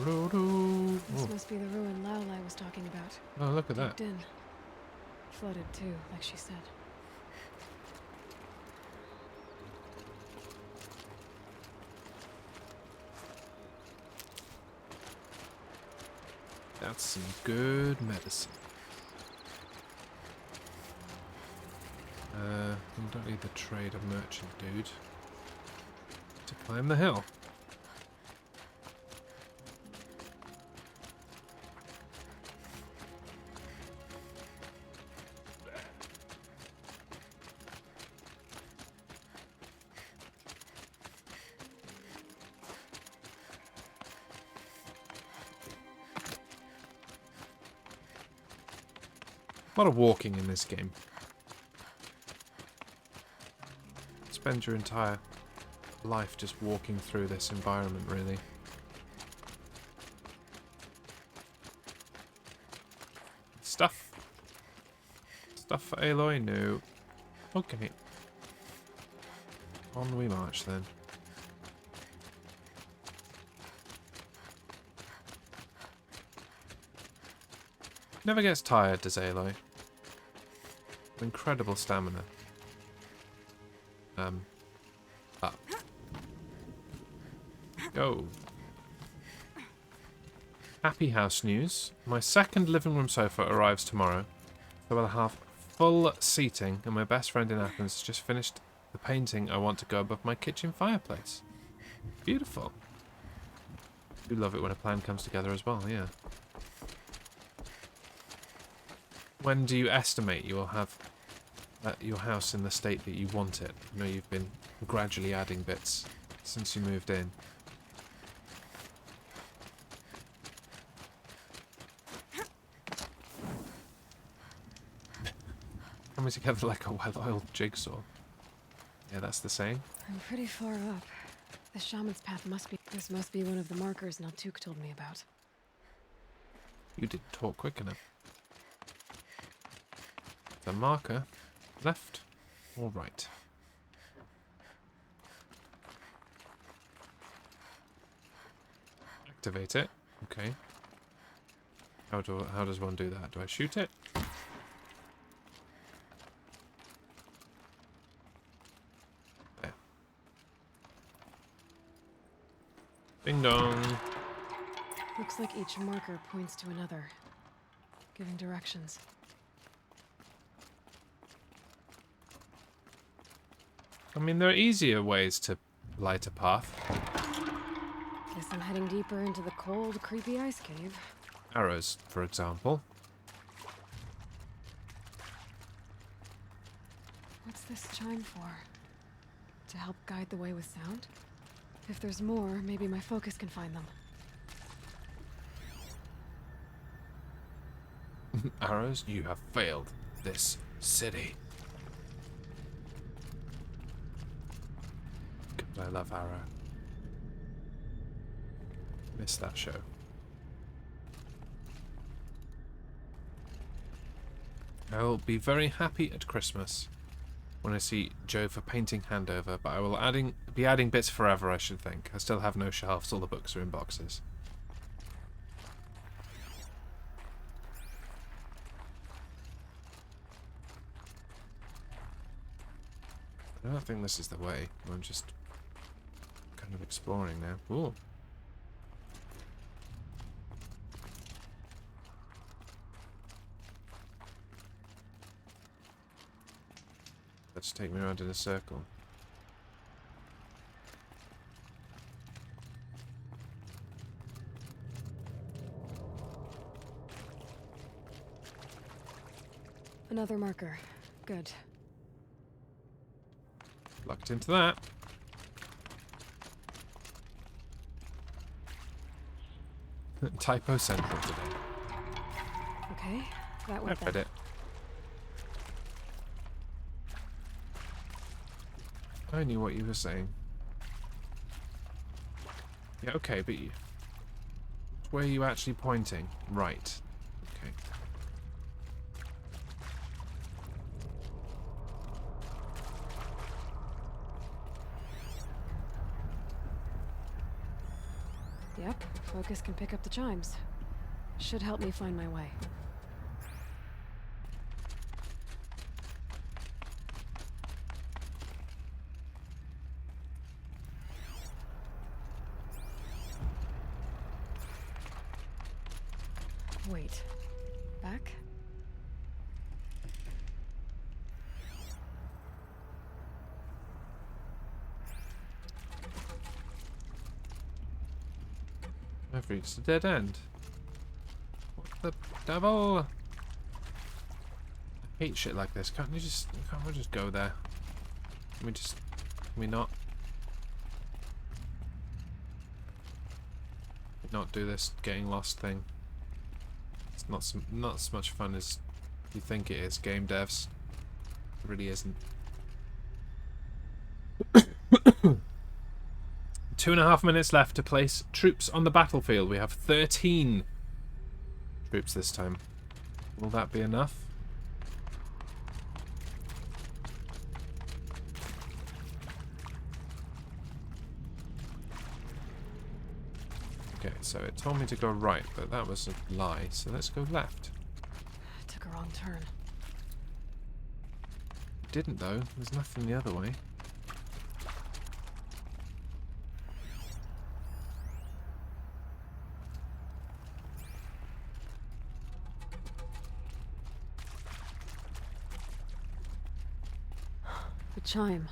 Route. above. This must be the ruin Laolai was talking about. Oh, look at that. Caved in. Flooded too, like she said. That's some good medicine. We don't need the trader merchant dude to climb the hill. A lot of walking in this game. Spend your entire life just walking through this environment, really. Stuff. Stuff for Aloy? No. Okay. On we march then. Never gets tired, does Aloy? Incredible stamina. Up. Go. Happy house news. My second living room sofa arrives tomorrow. So I'll have full seating, and my best friend in Athens has just finished the painting I want to go above my kitchen fireplace. Beautiful. I do love it when a plan comes together as well, yeah. When do you estimate you will have your house in the state that you want it? I know you've been gradually adding bits since you moved in. Coming together like a well-oiled jigsaw. Yeah, that's the saying. I'm pretty far up. The shaman's path this must be one of the markers Naltuk told me about. You didn't talk quick enough. The marker, left or right? Activate it. Okay. How does one do that? Do I shoot it? There. Ding dong. Looks like each marker points to another, giving directions. I mean, there are easier ways to light a path. Guess I'm heading deeper into the cold, creepy ice cave. Arrows, for example. What's this chime for? To help guide the way with sound? If there's more, maybe my focus can find them. Arrows, you have failed this city. God, I love Arrow. Miss that show. I'll be very happy at Christmas when I see Joe for painting handover, but I will be adding bits forever, I should think. I still have no shelves, all the books are in boxes. I don't think this is the way. I'm just kind of exploring now. Ooh. Let's take me around in a circle. Another marker. Good. Locked into that. Typo central today. Okay, that I went read then. it. I knew what you were saying. Yeah, okay, but where are you actually pointing? Right. Okay. Yep, focus can pick up the chimes. Should help me find my way. Wait. Back? I've reached a dead end. What the devil? I hate shit like this. Can't we just go there? Can we not do this getting lost thing? It's not so much fun as You think it is, game devs. It really isn't. 2.5 minutes left to place troops on the battlefield. We have 13 troops this time. Will that be enough? Okay, so it told me to go right, but that was a lie, so let's go left. I took a wrong turn. Didn't though, there's nothing the other way. The chime.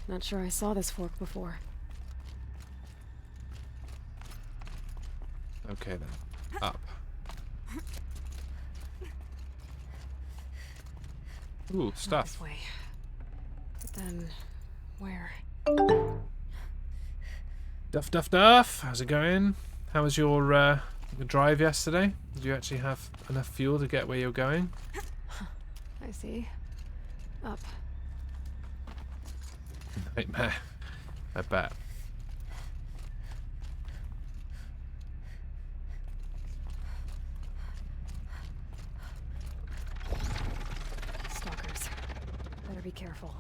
Not sure I saw this fork before. Okay then. Up. Ooh, stuff. This way. But then, where? Duff, duff, duff. How's it going? How was your drive yesterday? Did you actually have enough fuel to get where you're going? I see. Up. Nightmare. I bet. Stalkers. Better be careful.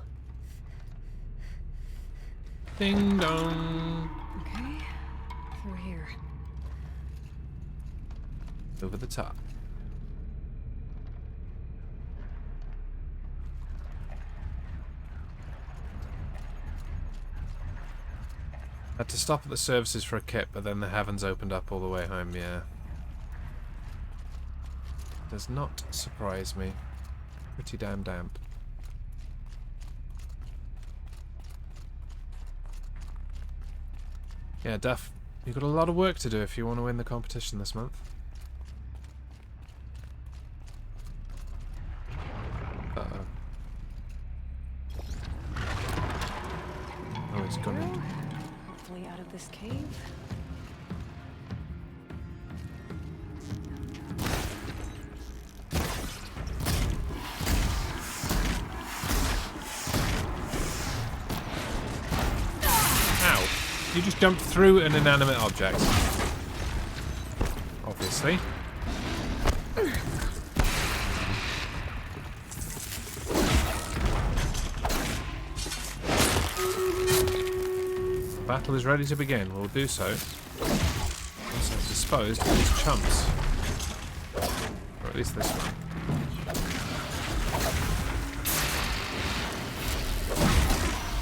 Ding dong. Okay. Through here. Over the top. Had to stop at the services for a kit, but then the heavens opened up all the way home, yeah. Does not surprise me. Pretty damn damp. Yeah, Duff, you've got a lot of work to do if you want to win the competition this month. Uh-oh. Oh, it's gone in. Hopefully out of this cave. Ow. You just jumped through an inanimate object. Obviously. The battle is ready to begin. We'll do so. Once I've disposed of these chumps. Or at least this one.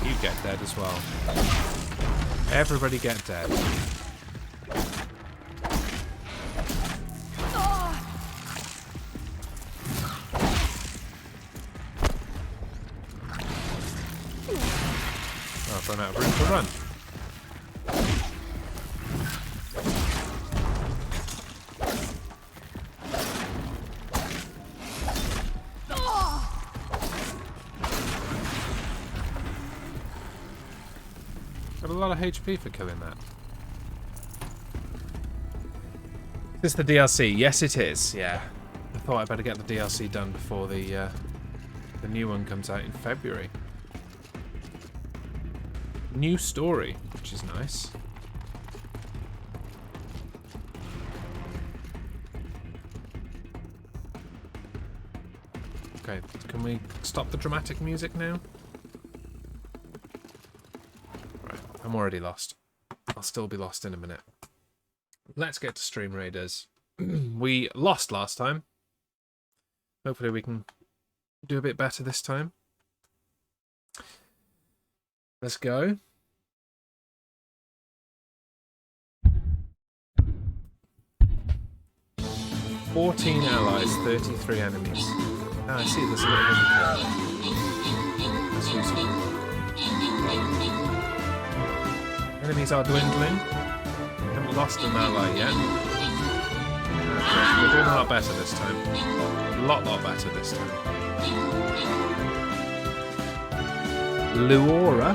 You get dead as well. Everybody get dead. Oh, I've run out of room to run. Got a lot of HP for killing that. Is this the DLC? Yes, it is. Yeah. I thought I'd better get the DLC done before the new one comes out in February. New story, which is nice. Okay, can we stop the dramatic music now? Right, I'm already lost. I'll still be lost in a minute. Let's get to Stream Raiders. We lost last time. Hopefully we can do a bit better this time. Let's go. "14 allies, 33 enemies." Ah, I see this little indicator. That's useful. Enemies are dwindling. We haven't lost an ally yet. Okay, we're doing a lot better this time. A lot better this time. Luora,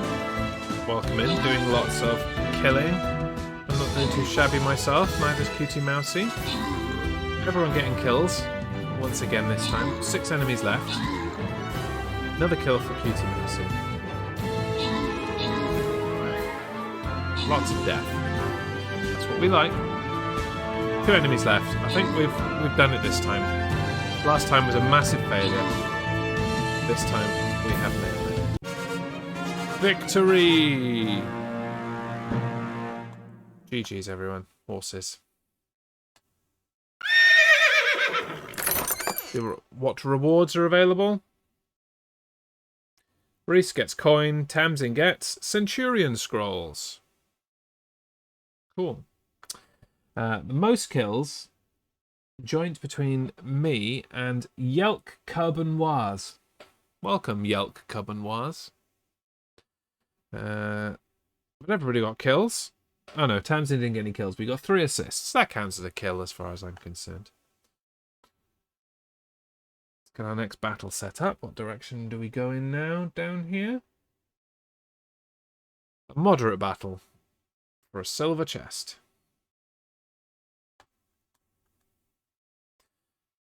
welcome in, doing lots of killing. I'm not doing too shabby myself, neither's Cutie Mousy. Everyone getting kills. once again this time. 6 enemies left. Another kill for Cutie Mercy. Lots of death. That's what we like. 2 enemies left. I think we've done it this time. Last time was a massive failure. This time we have nailed it. Victory! GG's everyone. Horses. What rewards are available? Reese gets coin. Tamsin gets Centurion Scrolls. Cool. The most kills, joint between me and Yelk Cub and Waz. Welcome, Yelk Cub and Waz. But everybody got kills. Oh no, Tamsin didn't get any kills, but we got 3 assists. That counts as a kill as far as I'm concerned. Let's get our next battle set up. What direction do we go in now? Down here? A moderate battle for a silver chest.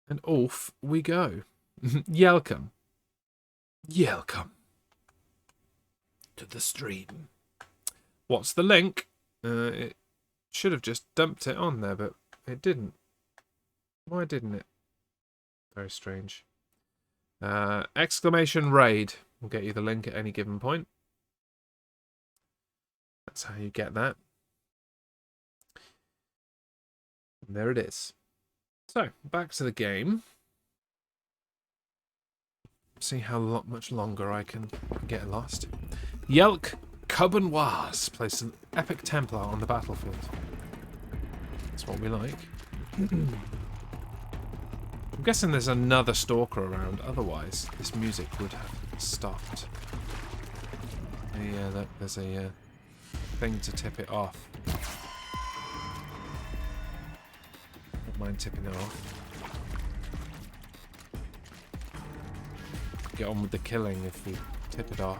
And off we go. Welcome. Welcome to the stream. What's the link? It should have just dumped it on there, but it didn't. Why didn't it? Very strange. Exclamation raid will get you the link at any given point. That's how you get that. And there it is. So, back to the game. See how much longer I can get lost. Yelk Cub and Waz place an epic Templar on the battlefield. That's what we like. I'm guessing there's another Stalker around, otherwise this music would have stopped. Yeah, look, there's a thing to tip it off. Don't mind tipping it off. Get on with the killing if we tip it off.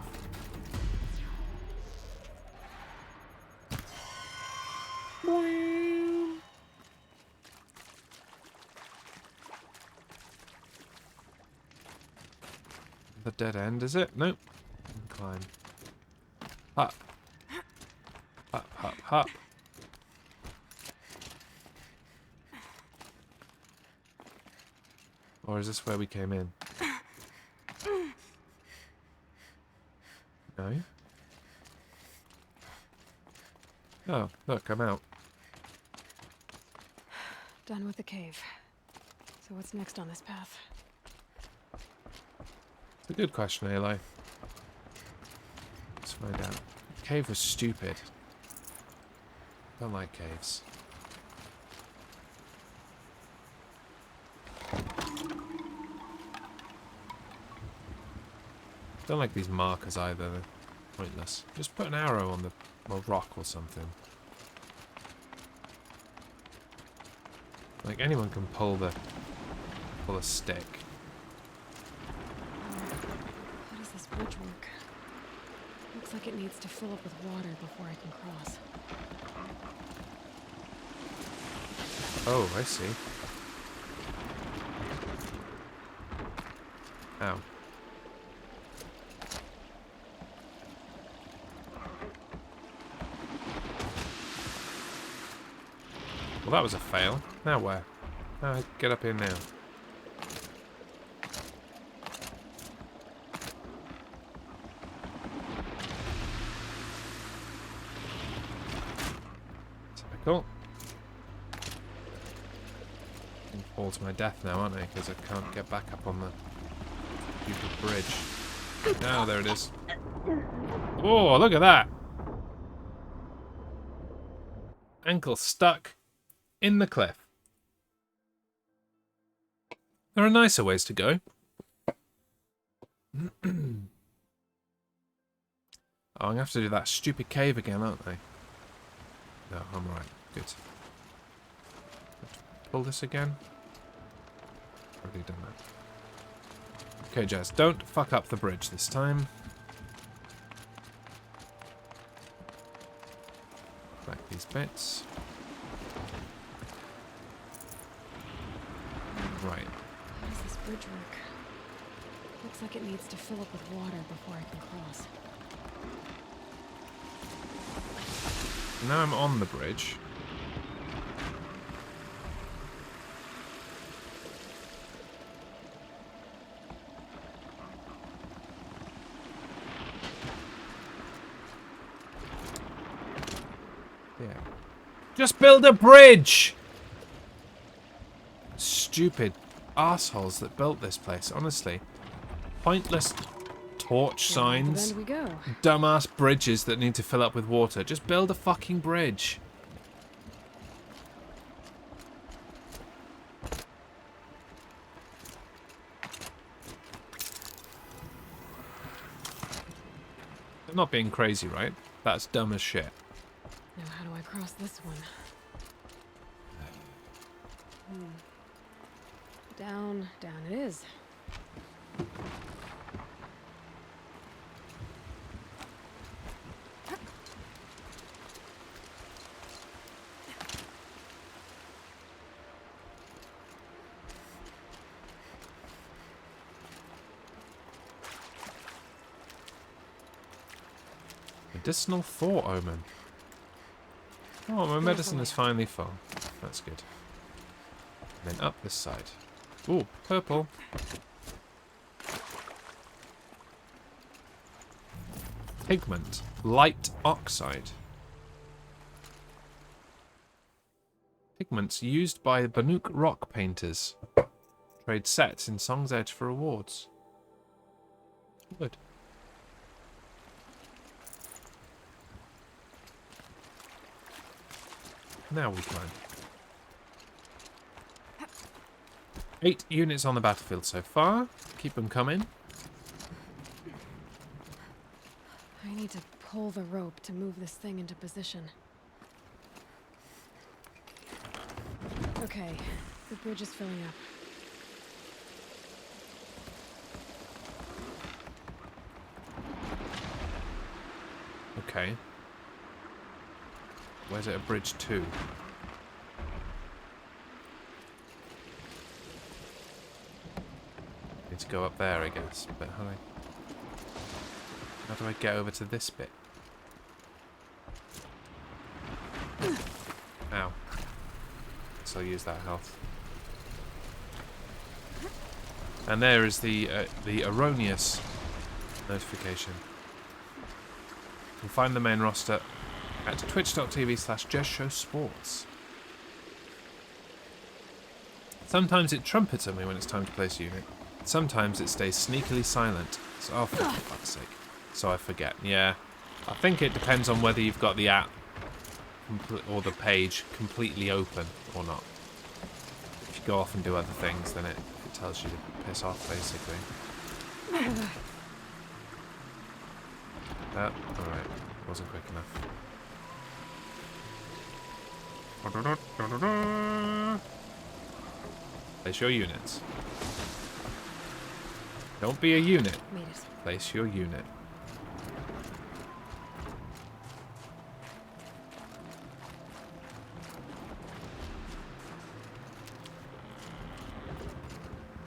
The dead end, is it? Nope. Climb. Up. Up, up, up. Or is this where we came in? No? Oh, look, I'm out. Done with the cave. So what's next on this path? It's a good question, Eli. Let's find out. The cave was stupid. Don't like caves. Don't like these markers either. They're pointless. Just put an arrow on the rock or something. Like anyone can pull a stick. How does this bridge work? Looks like it needs to fill up with water before I can cross. Oh, I see. Ow. Well, that was a fail. Now where? Get up here now. Typical. I'm gonna fall to my death now, aren't I? Because I can't get back up on the stupid bridge. Oh, there it is. Oh, look at that! Ankle stuck in the cliff. There are nicer ways to go. Oh, I'm going to have to do that stupid cave again, aren't I? No, I'm right. Good. Pull this again. Already done that. Okay, Jazz, don't fuck up the bridge this time. Back these bits. Right. bridge work. Looks like it needs to fill up with water before I can cross. Now I'm on the bridge. Yeah. Just build a bridge! Stupid assholes that built this place, honestly. Pointless torch signs. Then we go. Dumbass bridges that need to fill up with water. Just build a fucking bridge. I'm not being crazy, right? That's dumb as shit. Now how do I cross this one? Down it is. Medicinal 4 omen. Oh, my medicine is finally full. That's good. And then up this side. Ooh, purple. Pigment. Light oxide. Pigments used by Banuk rock painters. Trade sets in Song's Edge for rewards. Good. Now we climb. 8 units on the battlefield so far. Keep them coming. I need to pull the rope to move this thing into position. Okay, the bridge is filling up. Okay. Where's it a bridge to? Need to go up there, I guess. But how do I get over to this bit? Ow. So I'll use that health. And there is the erroneous notification. You can find the main roster at twitch.tv/JezShowSports. Sometimes it trumpets at me when it's time to place a unit. Sometimes it stays sneakily silent. So, oh, for fuck's sake. So I forget. Yeah. I think it depends on whether you've got the app or the page completely open or not. If you go off and do other things, then it tells you to piss off, basically. Alright. Wasn't quick enough. Place your units. Don't be a unit. Place your unit.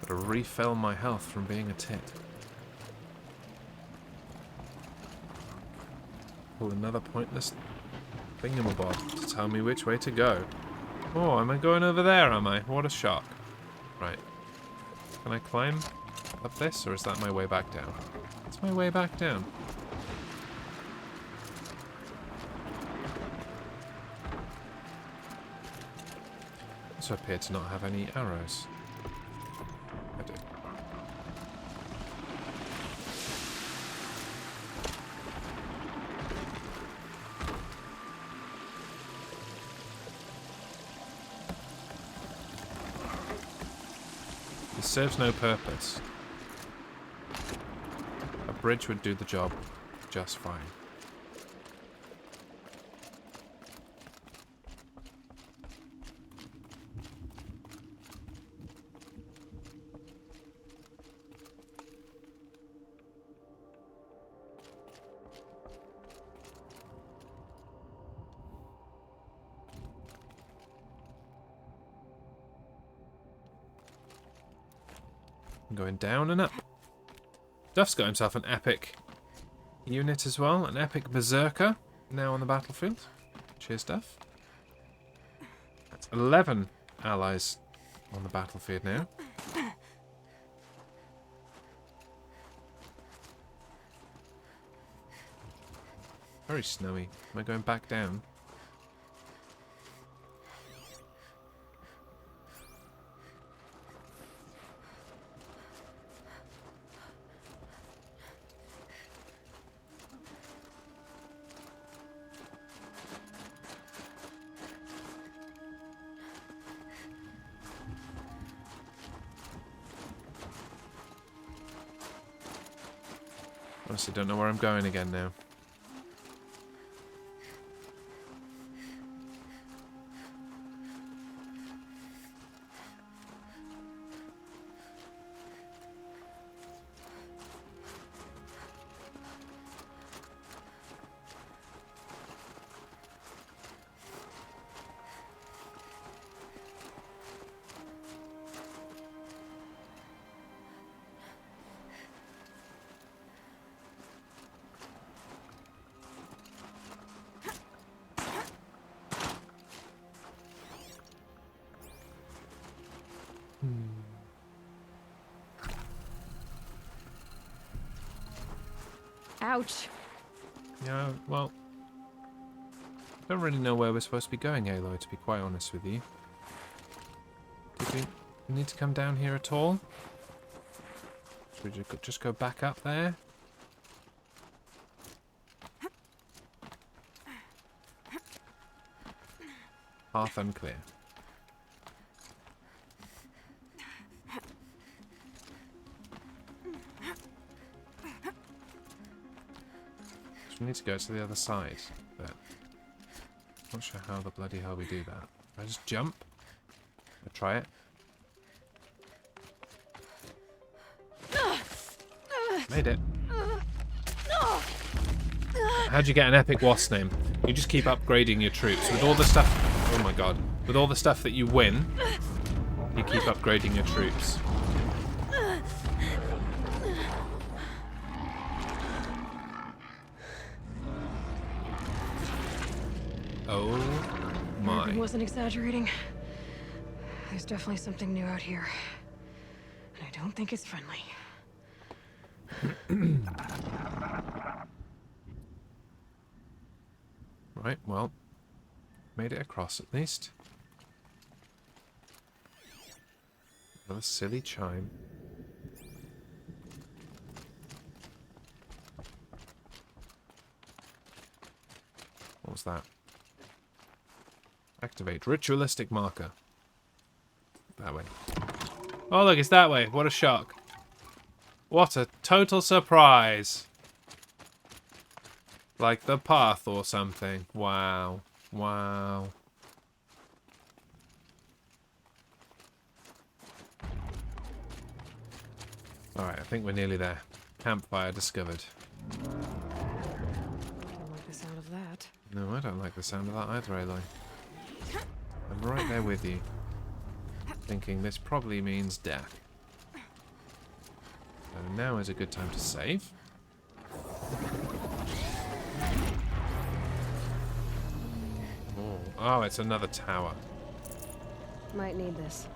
Gotta refill my health from being a tit. Pull another pointless thingamabob to tell me which way to go. Oh, am I going over there, am I? What a shock. Right. Can I climb up this, or is that my way back down? It's my way back down. Also appear to not have any arrows. I do. This serves no purpose. A bridge would do the job just fine. I'm going down and up. Duff's got himself an epic unit as well. An epic berserker now on the battlefield. Cheers, Duff. That's 11 allies on the battlefield now. Very snowy. Am I going back down? Honestly, don't know where I'm going again now. Ouch. Yeah, well, I don't really know where we're supposed to be going, Aloy, to be quite honest with you. Did we need to come down here at all? Should we just go back up there? Path unclear. We need to go to the other side, but not sure how the bloody hell we do that. I just jump? I try it. Made it. How'd you get an epic wasp name? You just keep upgrading your troops. With all the stuff... Oh my god. With all the stuff that you win, you keep upgrading your troops. Oh my. I wasn't exaggerating. There's definitely something new out here. And I don't think it's friendly. Right, well, made it across at least. Another silly chime. What was that? Activate ritualistic marker. That way. Oh look, it's that way. What a shock. What a total surprise. Like the path or something. Wow. Wow. Alright, I think we're nearly there. Campfire discovered. I don't like the sound of that. No, I don't like the sound of that either, Aloy. I'm right there with you. Thinking this probably means death. So now is a good time to save. Oh, it's another tower. Might need this.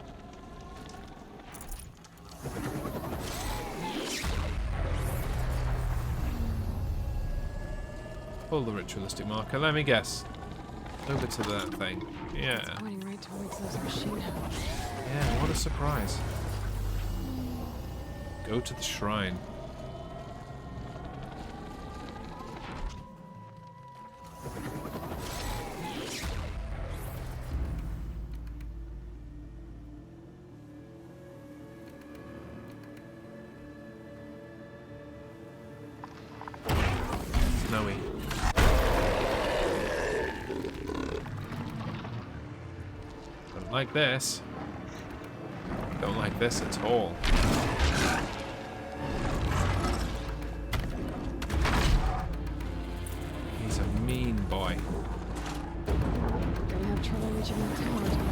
Pull the ritualistic marker. Let me guess. Over to that thing. Yeah. It's pointing right towards those machine hounds. Yeah, what a surprise. Go to the shrine. Snowy. Don't like this. Don't like this at all. He's a mean boy. Gonna have trouble reaching that tower until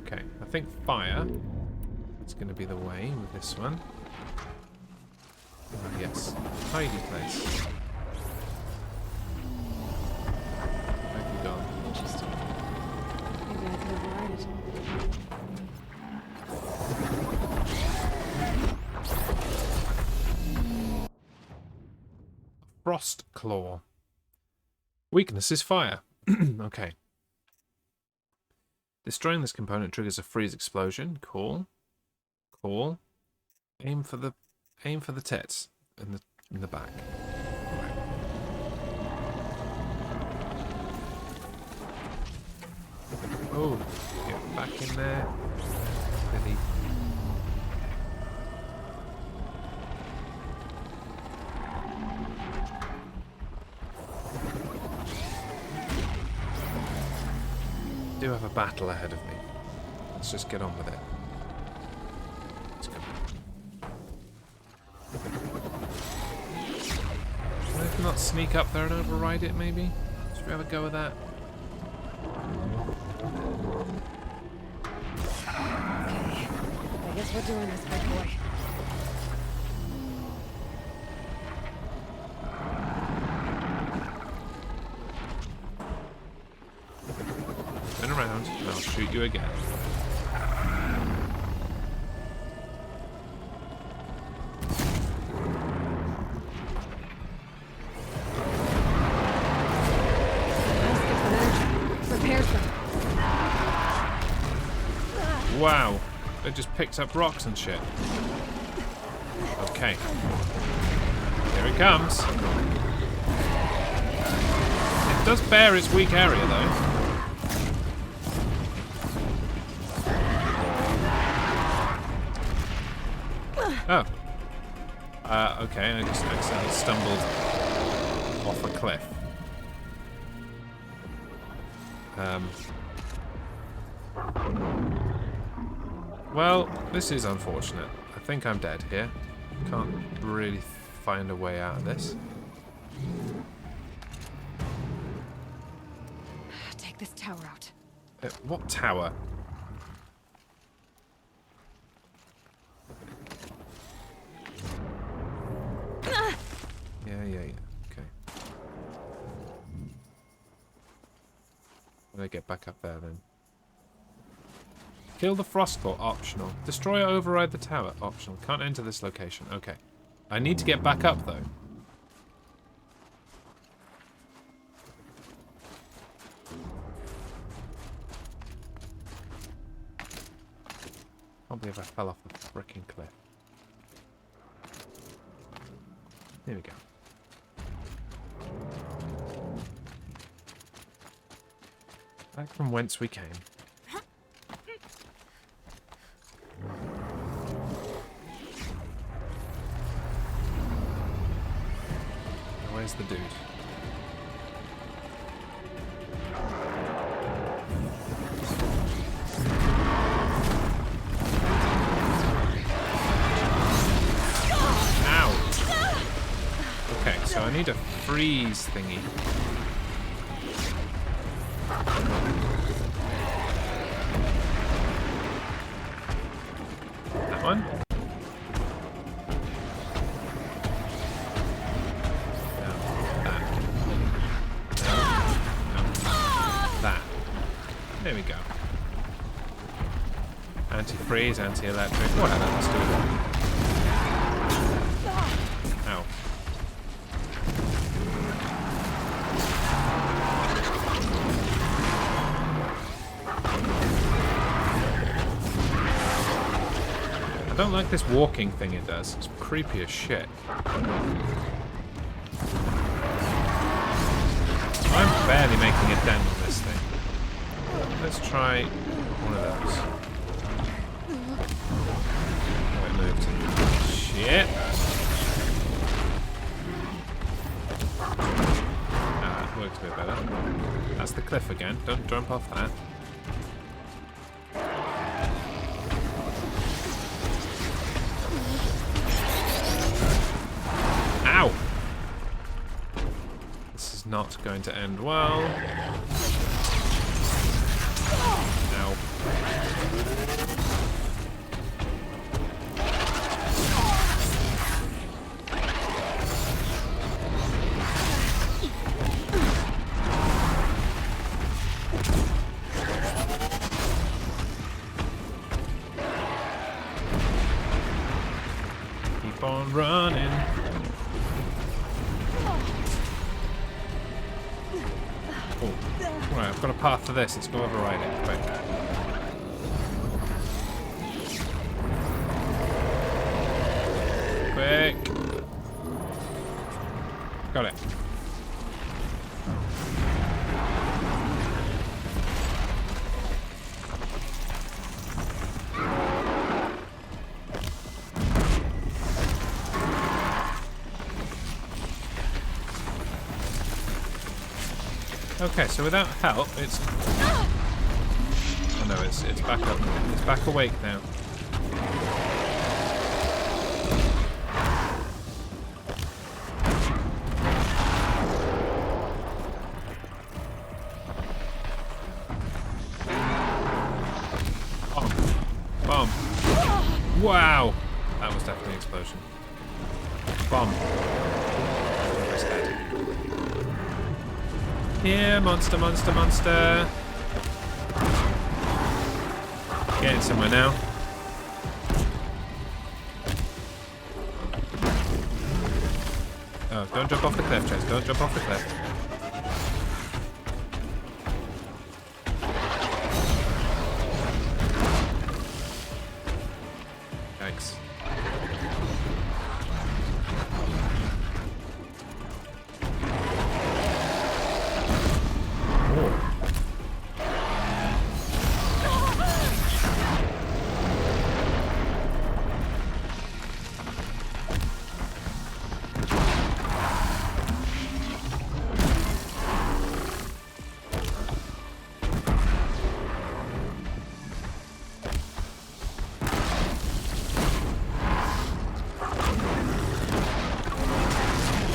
Okay, I think fire is going to be the way with this one. Oh, yes, tidy place. Where have you gone? Interesting. Maybe I could override it. Frost Claw. Weakness is fire. Okay. Destroying this component triggers a freeze explosion. Cool. Cool. Aim for the tits in the back. Right. Oh, get back in there. Steady. I do have a battle ahead of me. Let's just get on with it. Let's go. Can I not sneak up there and override it, maybe? Should we have a go with that? Okay. I guess we're doing this, big boy. Turn around and I'll shoot you again. Wow, it just picked up rocks and shit. Okay. Here it comes. It does bear its weak area though. Oh. Okay, I just accidentally stumbled off a cliff. Well, this is unfortunate. I think I'm dead here. Can't really find a way out of this. Take this tower out. What tower? Yeah. Okay. When I get back up there then. Kill the Frostclaw, optional. Destroy or override the tower, optional. Can't enter this location. Okay. I need to get back up though. Can't believe I fell off the frickin' cliff. Here we go. Back from whence we came. Where's the dude? Ow! Okay, so I need a freeze thingy. That one? There we go. Anti-freeze, anti-electric, whatever, let's do it. Ow. I don't like this walking thing it does. It's creepy as shit. I'm barely making a dent on this thing. Let's try one of those. Oh, it moved. Shit. Ah, that works a bit better. That's the cliff again. Don't jump off that. Ow! This is not going to end well. Ow. Keep on running. Oh, right, I've got a path to this. Let's go override it quick. Quick. Got it. Okay, so without help, it's... Oh no, it's back up. It's back awake now. Bomb. Wow! That was definitely an explosion. Bomb. Yeah, monster, monster, monster. Getting somewhere now. Oh, don't jump off the cliff, Chase. Don't jump off the cliff. Thanks.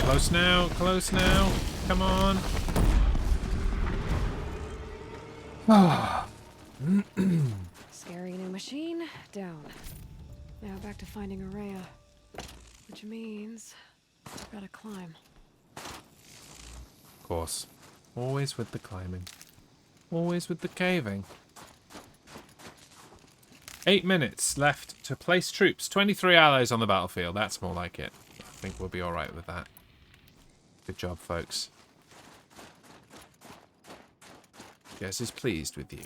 Close now, close now. Come on. Scary new machine, down. Now back to finding Araya. Which means I've gotta climb. Of course. Always with the climbing. Always with the caving. 8 minutes left to place troops. 23 allies on the battlefield. That's more like it. I think we'll be alright with that. Good job, folks. Jess is pleased with you.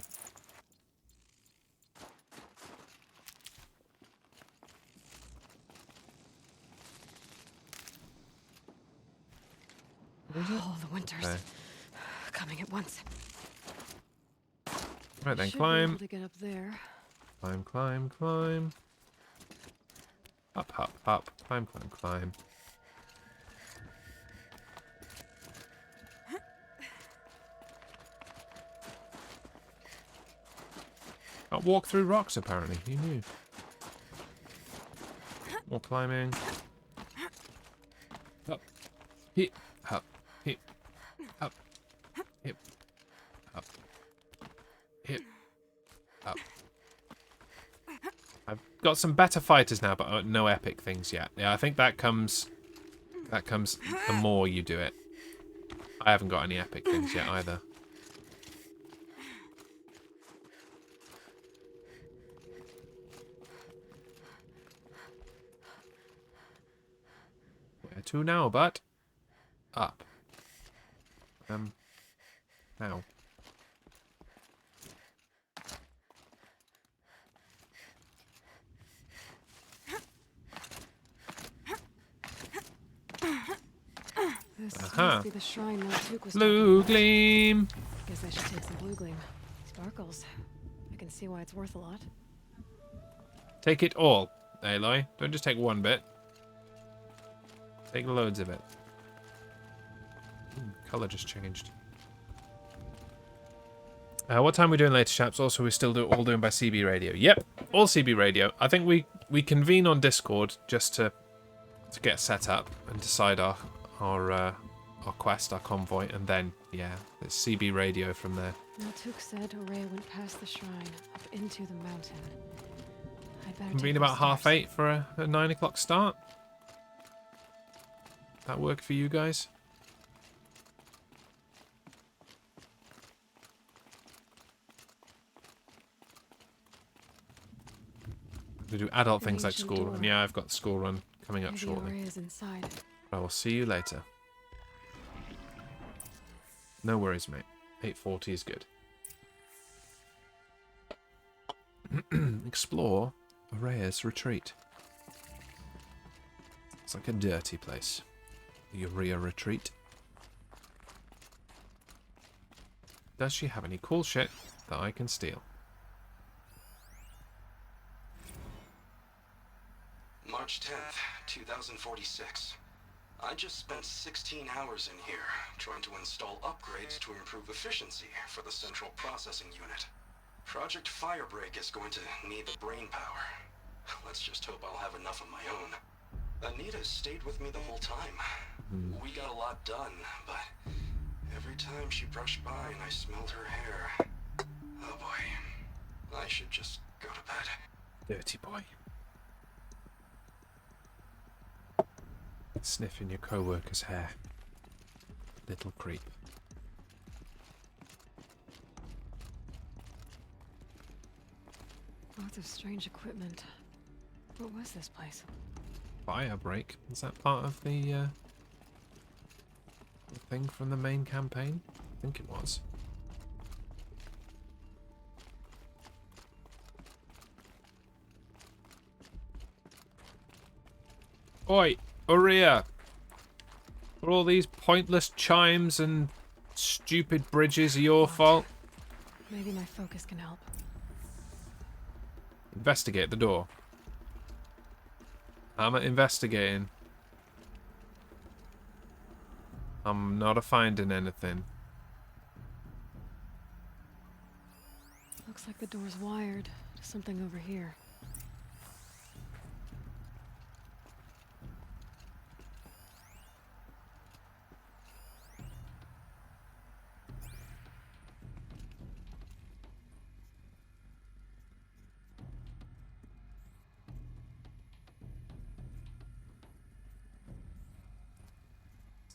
Oh, the winters. Okay. Coming at once. Right then, Should climb. be able to get up there. Climb, climb, climb. Up, up, up. Climb, climb, climb. Can't walk through rocks, apparently. Who knew? More climbing. Up. Hip. Up. Hip. Up. Hip. Up. Hip. Up. I've got some better fighters now, but no epic things yet. Yeah, I think that comes the more you do it. I haven't got any epic things yet either. Where to now, bud? Up. Now. This must be the shrine Miltuk was Blue gleam. Guess I should take some blue gleam. Sparkles. I can see why it's worth a lot. Take it all, Aloy. Don't just take one bit. Take loads of it. Colour just changed. What time are we doing later, chaps? Also, we're still all doing by CB radio. Yep, all CB radio. I think we convene on Discord just to get set up and decide our quest, our convoy, and then yeah, it's CB radio from there. Miltuk said Araya went past the shrine up into the mountain. I'd better Convene take about those steps. 8:30 for a 9 o'clock start. That work for you guys? We do adult things like Ancient school door. run. Yeah, I've got the school run coming up Maybe shortly. Ori is inside. I will see you later. No worries, mate. 8:40 is good. Explore Araya's retreat. It's like a dirty place. The Urea retreat. Does she have any cool shit that I can steal? March 10th, 2046. I just spent 16 hours in here trying to install upgrades to improve efficiency for the central processing unit. Project Firebreak is going to need the brain power. Let's just hope I'll have enough of my own. Anita stayed with me the whole time. We got a lot done, but every time she brushed by and I smelled her hair... Oh boy. I should just go to bed. Dirty boy. Sniffing your co-worker's hair. Little creep. Lots of strange equipment. What was this place? Firebreak. Is that part of the thing from the main campaign? I think it was. Oi, Urea! Are all these pointless chimes and stupid bridges your fault? Maybe my focus can help. Investigate the door. I'm investigating. I'm not finding anything. Looks like the door's wired to something over here.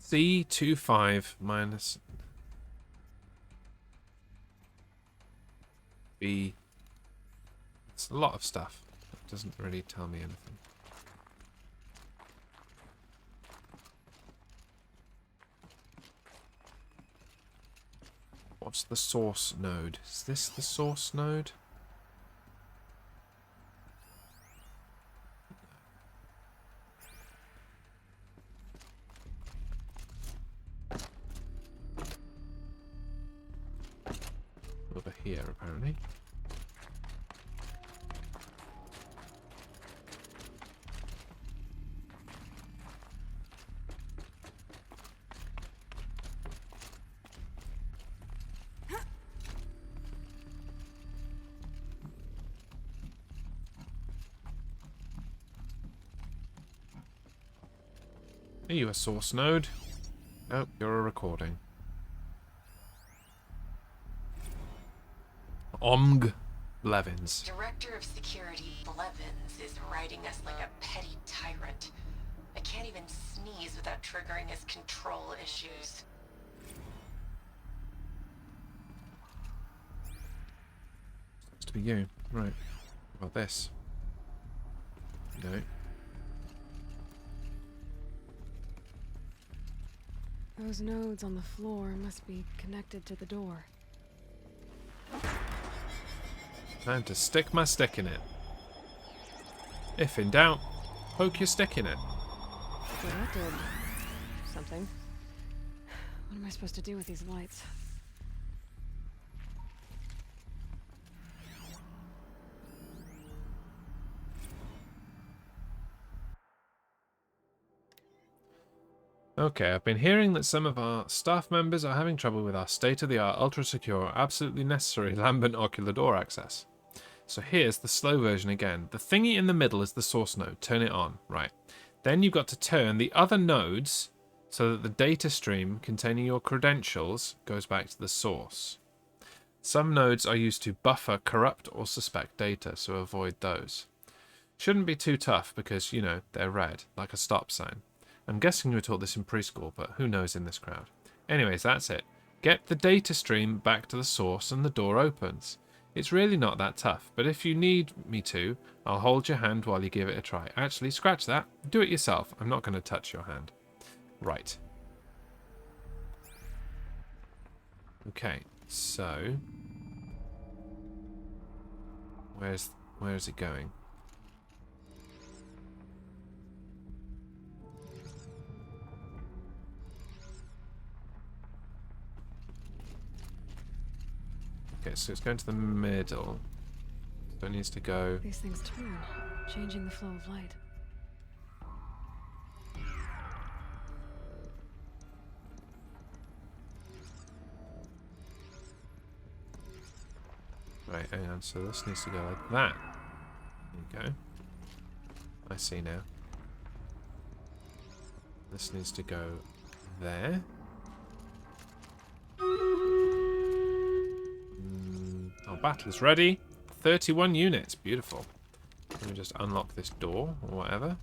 C25 minus B. It's a lot of stuff. It doesn't really tell me anything. What's the source node? Is this the source node? Over here, apparently. Are you a source node? Nope, you're a recording. Omg Blevins. Director of Security Blevins is writing us like a petty tyrant. I can't even sneeze without triggering his control issues. Supposed to be you. Right. What about this? No. Those nodes on the floor must be connected to the door. Time to stick my stick in it. If in doubt, poke your stick in it. Well, that did something. What am I supposed to do with these lights? Okay, I've been hearing that some of our staff members are having trouble with our state-of-the-art, ultra-secure, absolutely necessary lambent ocular door access. So here's the slow version again. The thingy in the middle is the source node. Turn it on. Right. Then you've got to turn the other nodes so that the data stream containing your credentials goes back to the source. Some nodes are used to buffer corrupt or suspect data, so avoid those. Shouldn't be too tough because, you know, they're red, like a stop sign. I'm guessing you were taught this in preschool, but who knows in this crowd. Anyways, that's it. Get the data stream back to the source and the door opens. It's really not that tough, but if you need me to, I'll hold your hand while you give it a try. Actually, scratch that. Do it yourself. I'm not going to touch your hand. Right. Okay, so... Where's it going? Okay, so it's going to the middle. So it needs to go... These things turn, changing the flow of light. Right, hang on. So this needs to go like that. There you go. I see now. This needs to go there. Our battle is ready. 31 units. Beautiful. Let me just unlock this door or whatever.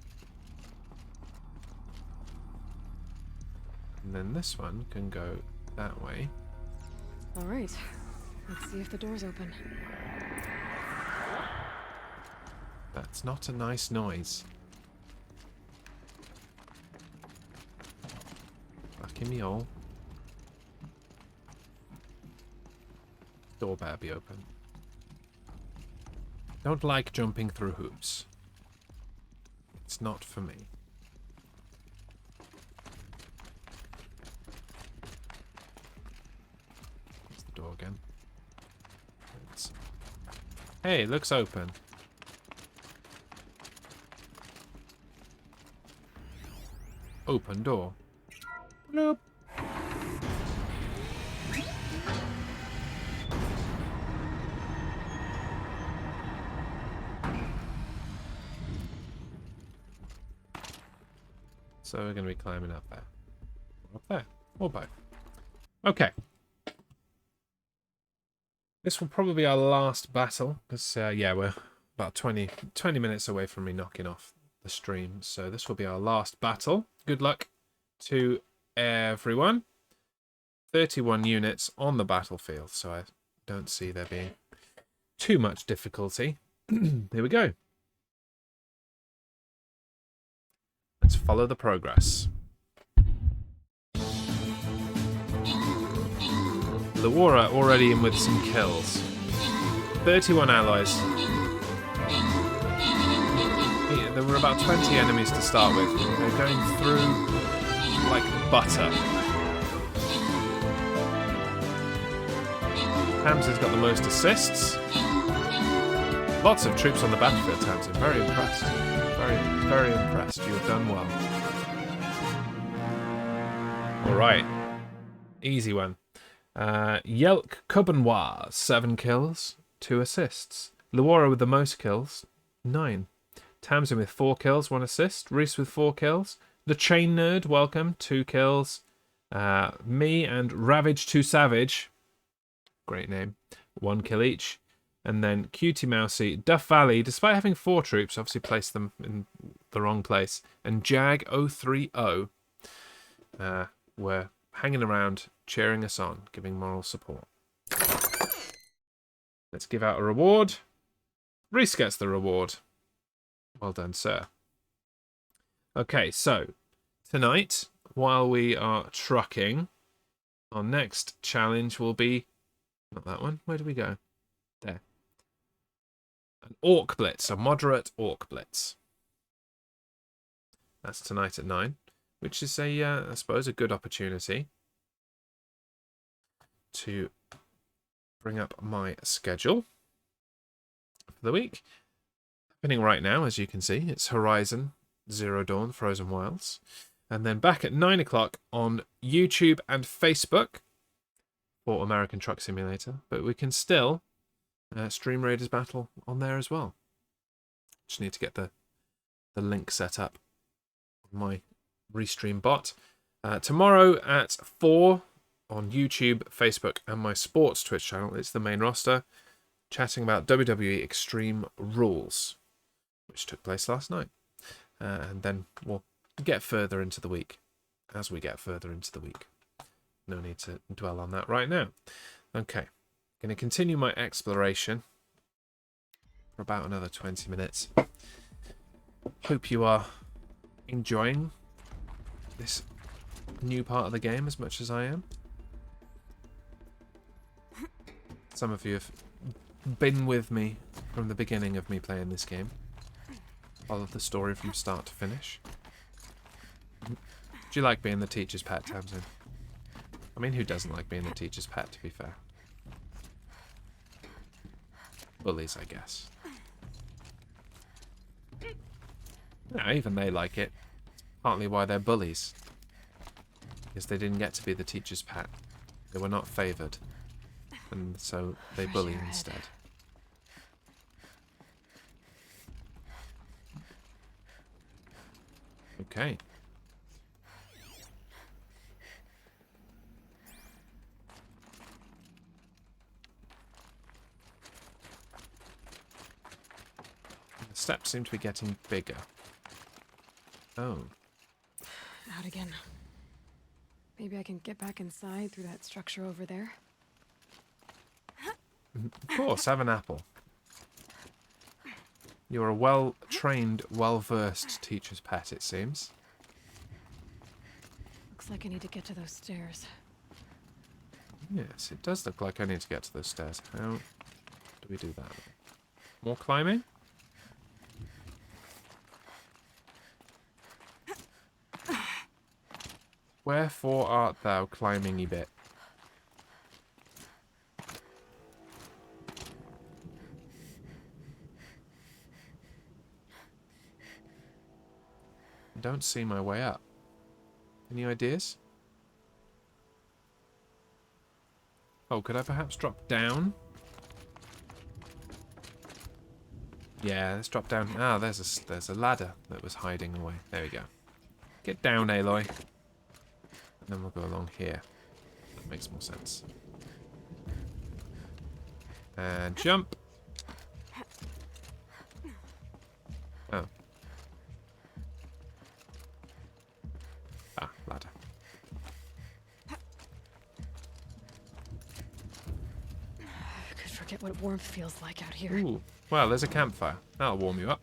And then this one can go that way. All right. Let's see if the door's open. That's not a nice noise. Lucky me all. Door better be open. Don't like jumping through hoops. It's not for me. Close the door again. Hey, it looks open. Open door. Bloop. So we're going to be climbing up there. Up there. Or both. Okay. This will probably be our last battle. Because, yeah, we're about 20 minutes away from me knocking off the stream. So this will be our last battle. Good luck to everyone. 31 units on the battlefield. So I don't see there being too much difficulty. Here we go. Let's follow the progress. Lawara already in with some kills. 31 allies. Yeah, there were about 20 enemies to start with. They're going through like butter. Tamsin's got the most assists. Lots of troops on the battlefield, Tamsin. Very impressed. Very, very impressed. You've done well. Alright. Easy one. Yelk Kubenwa, 7 kills, 2 assists. Lawara with the most kills, 9. Tamsin with 4 kills, 1 assist. Reese with 4 kills. The Chain Nerd, welcome, 2 kills. Me and Ravage2Savage, great name, 1 kill each. And then Cutie Mousy, Duff Valley, despite having 4 troops, obviously placed them in the wrong place. And Jag030 were hanging around, cheering us on, giving moral support. Let's give out a reward. Reese gets the reward. Well done, sir. Okay, so tonight, while we are trucking, our next challenge will be... Not that one. Where do we go? There. An Orc Blitz, a moderate Orc Blitz. That's tonight at 9, which is I suppose, a good opportunity to bring up my schedule for the week. Happening right now, as you can see, it's Horizon Zero Dawn Frozen Wilds. And then back at 9 o'clock on YouTube and Facebook for American Truck Simulator. But we can still stream Raiders Battle on there as well. Just need to get the link set up on my Restream bot. Tomorrow at 4 on YouTube, Facebook, and my sports Twitch channel. It's the main roster, chatting about WWE Extreme Rules, which took place last night. And then we'll get further into the week as we get further into the week. No need to dwell on that right now. Okay, Gonna continue my exploration for about another 20 minutes. Hope you are enjoying this new part of the game as much as I am. Some of you have been with me from the beginning of me playing this game. Followed the story from start to finish. Do you like being the teacher's pet, Tamsin? I mean, who doesn't like being the teacher's pet, to be fair? Bullies, I guess. Yeah, even they like it. Partly why they're bullies. Because they didn't get to be the teacher's pet. They were not favoured. And so they bully instead. Okay. The steps seem to be getting bigger. Oh. Out again. Maybe I can get back inside through that structure over there. Of course, have an apple. You're a well-trained, well-versed teacher's pet, it seems. Looks like I need to get to those stairs. Yes, it does look like I need to get to those stairs. How do we do that? More climbing? Wherefore art thou climbing-y bit? I don't see my way up. Any ideas? Oh, could I perhaps drop down? Yeah, let's drop down. Ah, there's a ladder that was hiding away. There we go. Get down, Aloy. And then we'll go along here. That makes more sense. And jump. Oh. Ah, ladder. I could forget what warmth feels like out here. Ooh. Well, there's a campfire. That'll warm you up.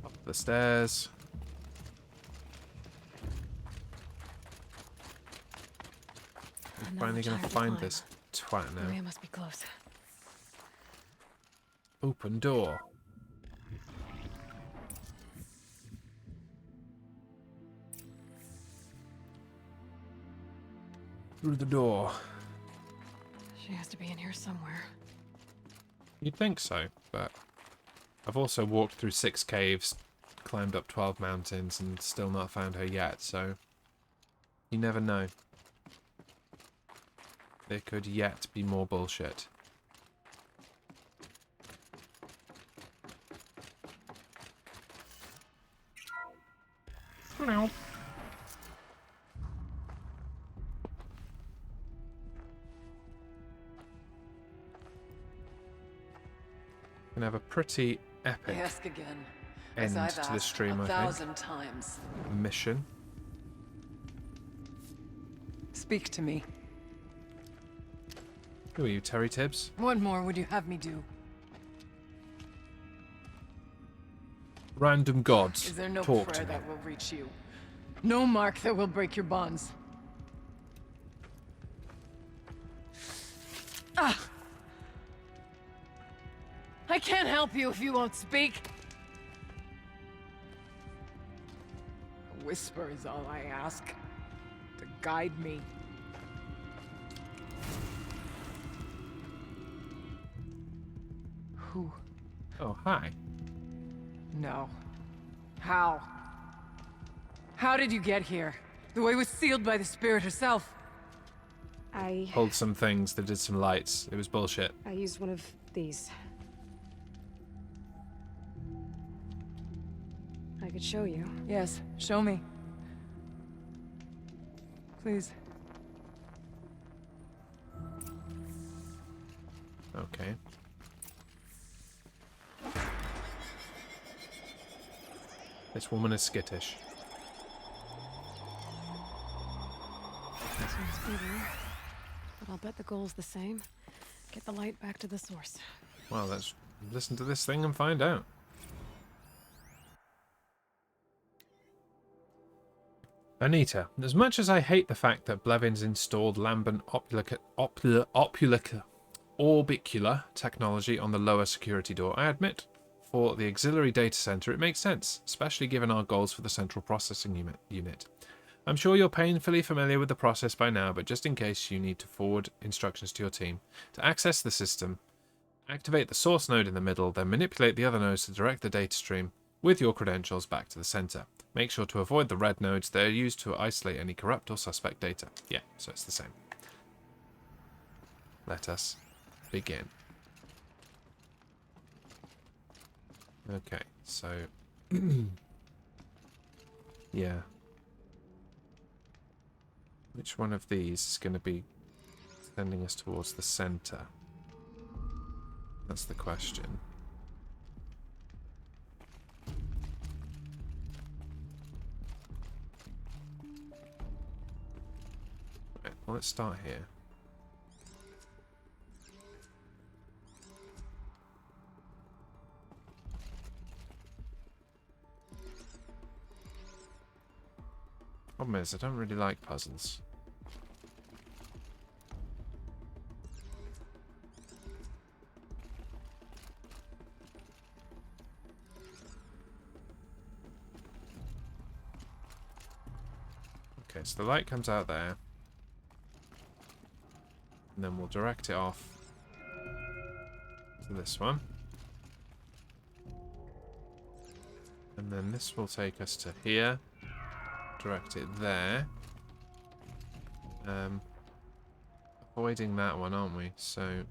Up the stairs. I'm finally gonna find this twat now. Maria must be close. Open door. Through the door. She has to be in here somewhere. You'd think so, but I've also walked through 6 caves, climbed up 12 mountains, and still not found her yet, so you never know. There could yet be more bullshit. Hello. Gonna have a pretty epic Ask again, end as I've to the asked stream, I 1,000 think. times. Mission. Speak to me. Who are you, Terry Tibbs? What more would you have me do? Random gods. Is there no Talk prayer to me. that will reach you? No mark that will break your bonds? Ah! I can't help you if you won't speak. A whisper is all I ask. To guide me. Who? Oh, hi. No. How? How did you get here? The way was sealed by the spirit herself. I Pulled some things that did some lights. It was bullshit. used one of these. I could show you. Yes, show me. Please. Okay. This woman is skittish. either. But I'll bet the goal's the same. Get the light back to the source. Well, let's listen to this thing and find out. Anita, as much as I hate the fact that Blevins installed lambent orbicular technology on the lower security door, I admit, for the auxiliary data center it makes sense, especially given our goals for the central processing unit. I'm sure you're painfully familiar with the process by now, but just in case you need to forward instructions to your team. To access the system, activate the source node in the middle, then manipulate the other nodes to direct the data stream with your credentials back to the center. Make sure to avoid the red nodes. They're used to isolate any corrupt or suspect data. Yeah, so it's the same. Let us begin. Okay, so... yeah. Which one of these is going to be sending us towards the center? That's the question. Right, well, let's start here. Problem is, I don't really like puzzles. Okay, so the light comes out there. And then we'll direct it off to this one. And then this will take us to here. Direct it there. Avoiding that one, aren't we? So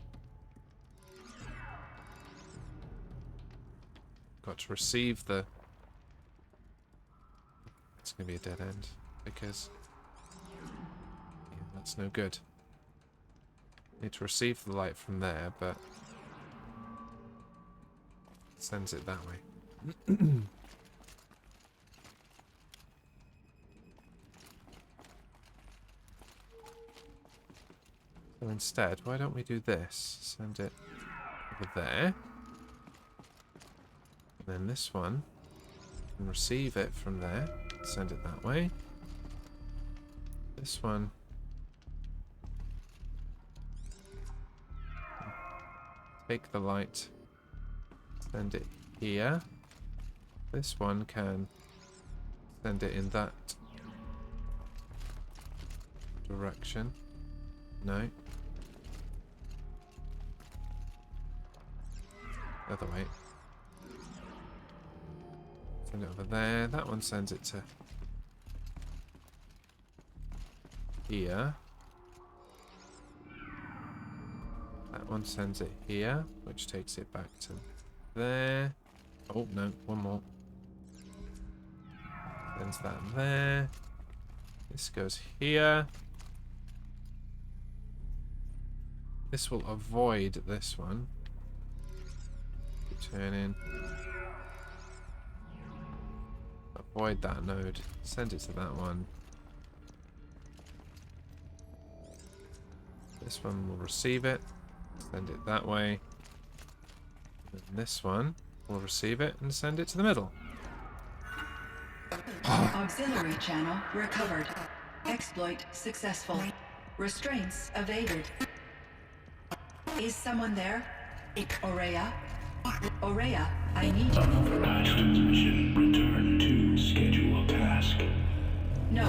got to receive the... It's going to be a dead end because that's no good. Need to receive the light from there, but it sends it that way. So instead, why don't we do this? Send it over there. And then this one, and receive it from there. Send it that way. This one. Take the light. Send it here. This one can send it in that direction. No. The other way. Send it over there. That one sends it to here. That one sends it here, which takes it back to there. Oh, no, one more. Sends that there. This goes here. This will avoid this one. Turn in. Avoid that node. Send it to that one. This one will receive it. Send it that way. And this one will receive it and send it to the middle. Auxiliary channel recovered. Exploit successful. Restraints evaded. Is someone there? Aurea? Aurea, I need you. Transmission. Return to schedule task. No,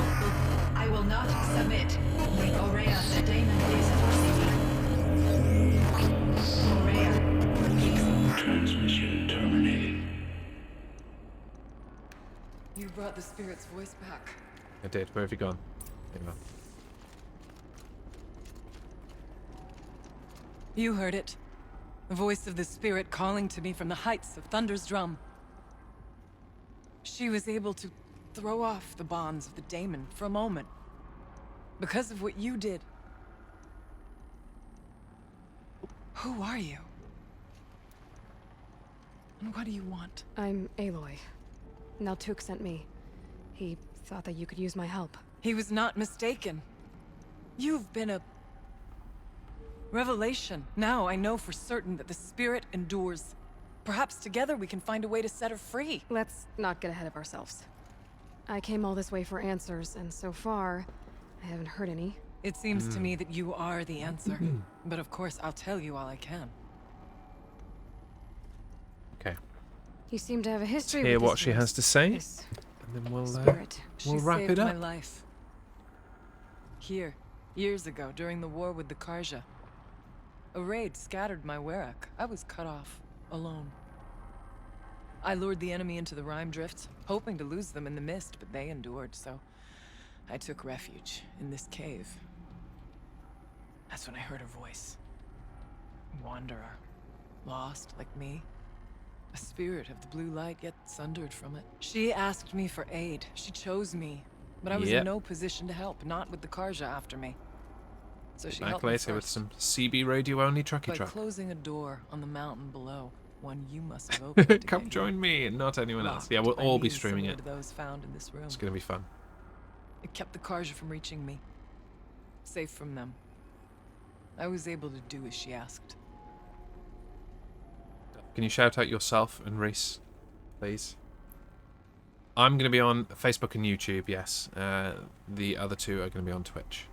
I will not submit. Aurea, the daemon is proceeding. Aurea, please. Transmission terminated. You brought the spirit's voice back. I did. Where have you gone? There you are. You heard it. The voice of the spirit calling to me from the heights of Thunder's drum. She was able to throw off the bonds of the daemon for a moment. Because of what you did. Who are you? And what do you want? I'm Aloy. Naltuk sent me. He thought that you could use my help. He was not mistaken. You've been a revelation. Now I know for certain that the spirit endures. Perhaps together we can find a way to set her free. Let's not get ahead of ourselves. I came all this way for answers, and so far, I haven't heard any. It seems to me that you are the answer. But of course, I'll tell you all I can. Okay. You seem to have a history Hear with what this she voice. has to say, This and then we'll spirit. She wrap saved it up. my life. Here, years ago, during the war with the Karja. A raid scattered my Werak. I was cut off, alone. I lured the enemy into the Rime Drifts, hoping to lose them in the mist, but they endured, so I took refuge in this cave. That's when I heard her voice. A wanderer. Lost, like me. A spirit of the blue light, yet sundered from it. She asked me for aid. She chose me. But I was in no position to help, not with the Karja after me. So she Back helped me later with first. some CB radio-only trucky By truck. closing a door on the mountain below, one you must have opened to Come get join here. me, and not anyone else. Locked Yeah, we'll by all be means streaming similar it. to those found in this room. It's gonna be fun. It kept the Karja from reaching me. Safe from them. I was able to do as she asked. Can you shout out yourself and Reese, please? I'm going to be on Facebook and YouTube, yes. The other two are going to be on Twitch.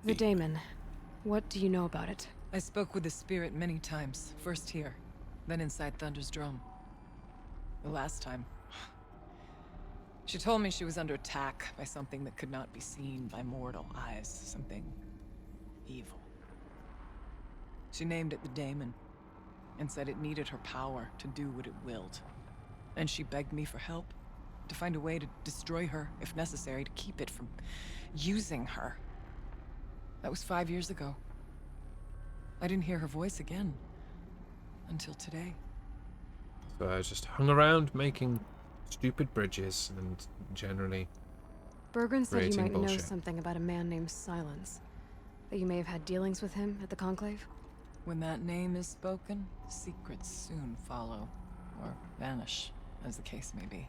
The daemon. What do you know about it? I spoke with the spirit many times. First here, then inside Thunder's drum. The last time, she told me she was under attack by something that could not be seen by mortal eyes. Something evil. She named it the daemon, and said it needed her power to do what it willed. And she begged me for help, to find a way to destroy her, if necessary, to keep it from using her. That was 5 years ago. I didn't hear her voice again, until today. So I just hung around making stupid bridges and generally Bergren said you creating might know bullshit. something about a man named Silence. That you may have had dealings with him at the Conclave? When that name is spoken, secrets soon follow, or vanish, as the case may be.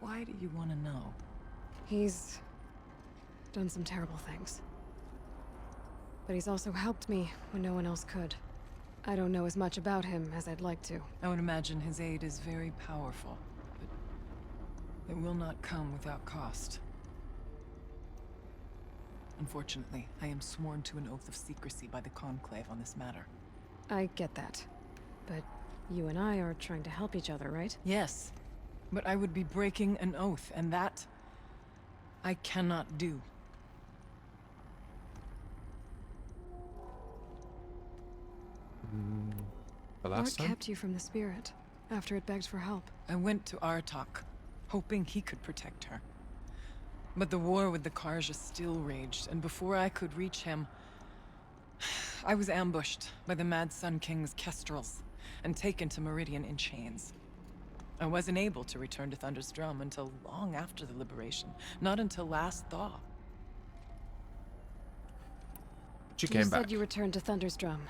Why do you want to know? He's done some terrible things. But he's also helped me when no one else could. I don't know as much about him as I'd like to. I would imagine his aid is very powerful, but it will not come without cost. Unfortunately, I am sworn to an oath of secrecy by the Conclave on this matter. I get that. But you and I are trying to help each other, right? Yes, but I would be breaking an oath, and that I cannot do. The What last time? kept you from the spirit after it begged for help? I went to Artok, hoping he could protect her. But the war with the Karja still raged, and before I could reach him, I was ambushed by the Mad Sun King's kestrels and taken to Meridian in chains. I wasn't able to return to Thunder's Drum until long after the liberation, not until last thaw. But you You came back. said you returned to Thunder's Drum.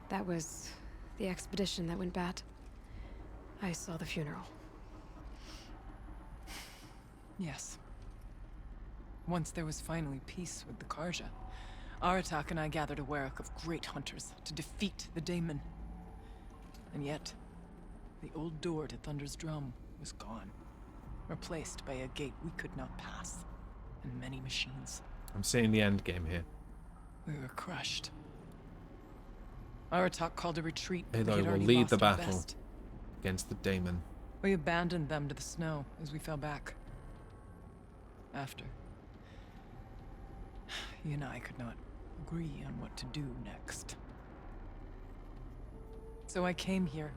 That was the expedition that went bad. I saw the funeral. Yes. Once there was finally peace with the Karja, Aratak and I gathered a Werak of great hunters to defeat the daemon. And yet, the old door to Thunder's Drum was gone, replaced by a gate we could not pass, and many machines. I'm seeing the end game here. We were crushed. Aratak called a retreat, but they Aloy had will already lead lost the our battle best. against the daemon. We abandoned them to the snow as we fell back. After, he and I could not agree on what to do next. So I came here,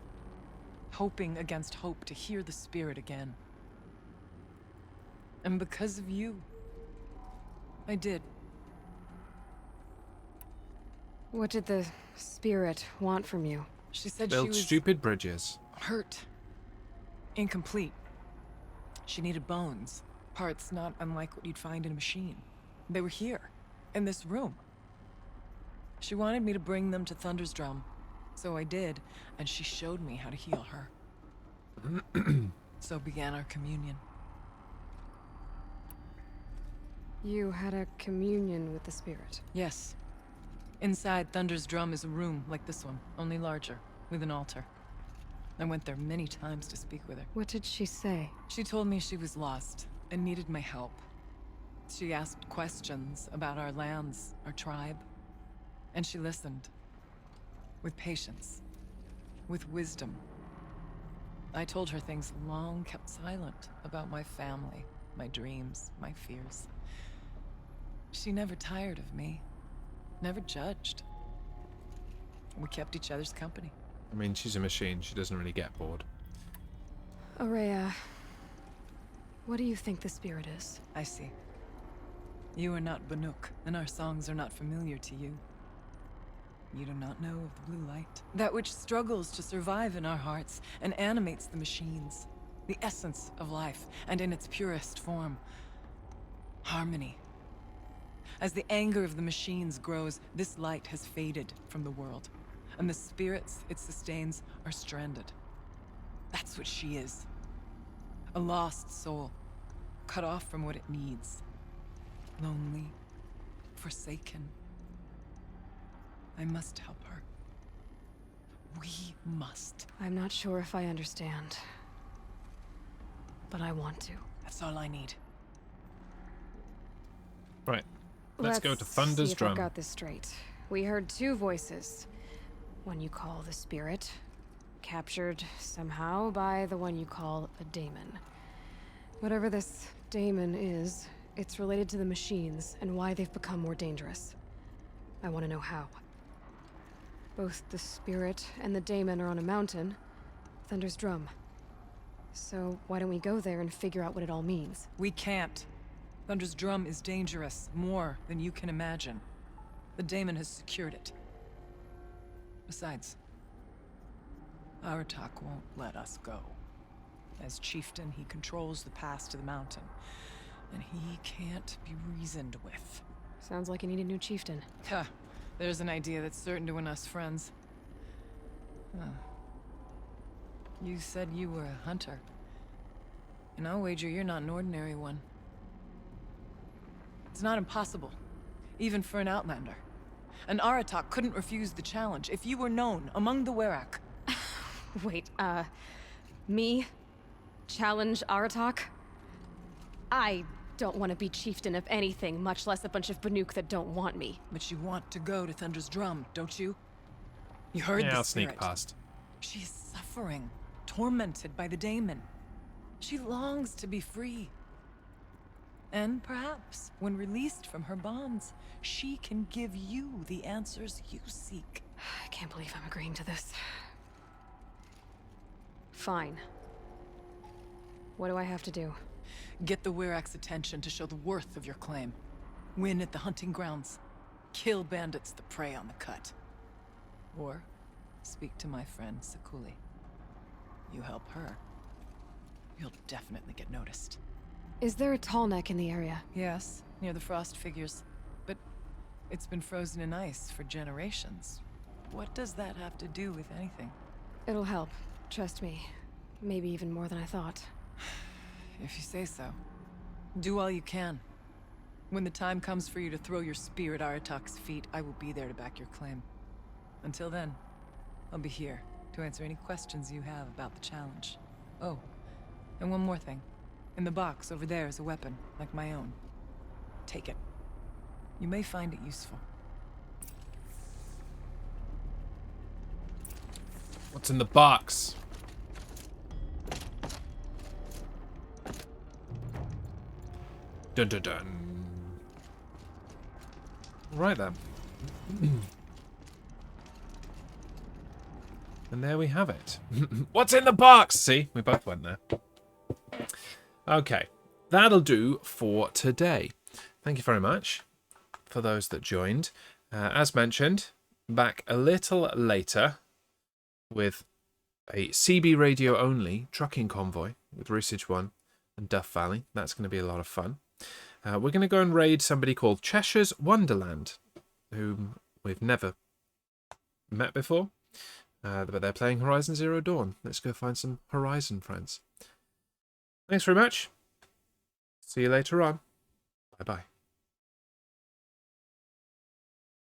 hoping against hope to hear the spirit again. And because of you, I did. What did the spirit want from you? She said she Build was stupid bridges. hurt. Incomplete. She needed bones. Parts not unlike what you'd find in a machine. They were here, in this room. She wanted me to bring them to Thunder's Drum. So I did, and she showed me how to heal her. So began our communion. You had a communion with the spirit? Yes. Inside Thunder's drum is a room like this one, only larger, with an altar. I went there many times to speak with her. What did she say? She told me she was lost and needed my help. She asked questions about our lands, our tribe, and she listened. With patience. With wisdom. I told her things long kept silent about my family, my dreams, my fears. She never tired of me. Never judged. We kept each other's company. I mean, she's a machine. She doesn't really get bored. Aurea, what do you think the spirit is? I see. You are not Banuk, and our songs are not familiar to you. You do not know of the blue light. That which struggles to survive in our hearts and animates the machines. The essence of life, and in its purest form. Harmony. As the anger of the machines grows, this light has faded from the world, and the spirits it sustains are stranded. That's what she is. A lost soul, cut off from what it needs. Lonely, forsaken. I must help her. We must. I'm not sure if I understand, but I want to. That's all I need. Right. Let's go to Thunder's see if drum. I've got this straight. We heard two voices. One you call the spirit, captured somehow by the one you call a daemon. Whatever this daemon is, it's related to the machines and why they've become more dangerous. I want to know how. Both the spirit and the daemon are on a mountain, Thunder's drum. So why don't we go there and figure out what it all means? We can't. Thunder's drum is dangerous, more than you can imagine. The daemon has secured it. Besides, Aratak won't let us go. As chieftain, he controls the pass to the mountain, and he can't be reasoned with. Sounds like you need a new chieftain. Ha! There's an idea that's certain to win us friends. Huh. You said you were a hunter. And I'll wager you're not an ordinary one. It's not impossible, even for an outlander. And Aratak couldn't refuse the challenge if you were known among the Werak. Wait, me? Challenge Aratak? I don't want to be chieftain of anything, much less a bunch of Banuk that don't want me. But you want to go to Thunder's drum, don't you? You heard Yeah, the I'll spirit. sneak past. She is suffering, tormented by the daemon. She longs to be free. And perhaps, when released from her bonds, she can give you the answers you seek. I can't believe I'm agreeing to this. Fine. What do I have to do? Get the Werak's attention to show the worth of your claim. Win at the hunting grounds. Kill bandits that prey on the cut. Or speak to my friend Sakuli. You help her, you'll definitely get noticed. Is there a tall neck in the area? Yes, near the frost figures. But it's been frozen in ice for generations. What does that have to do with anything? It'll help. Trust me. Maybe even more than I thought. If you say so. Do all you can. When the time comes for you to throw your spear at Aratak's feet, I will be there to back your claim. Until then, I'll be here to answer any questions you have about the challenge. Oh, and one more thing. In the box over there is a weapon, like my own. Take it. You may find it useful. What's in the box? Dun dun dun. Right then. And there we have it. What's in the box? See, we both went there. Okay, that'll do for today. Thank you very much for those that joined. As mentioned, back a little later with a CB radio only trucking convoy with Rusage 1 and Duff Valley. That's going to be a lot of fun. We're going to go and raid somebody called Cheshire's Wonderland, whom we've never met before. But they're playing Horizon Zero Dawn. Let's go find some Horizon friends. Thanks very much. See you later on. Bye-bye.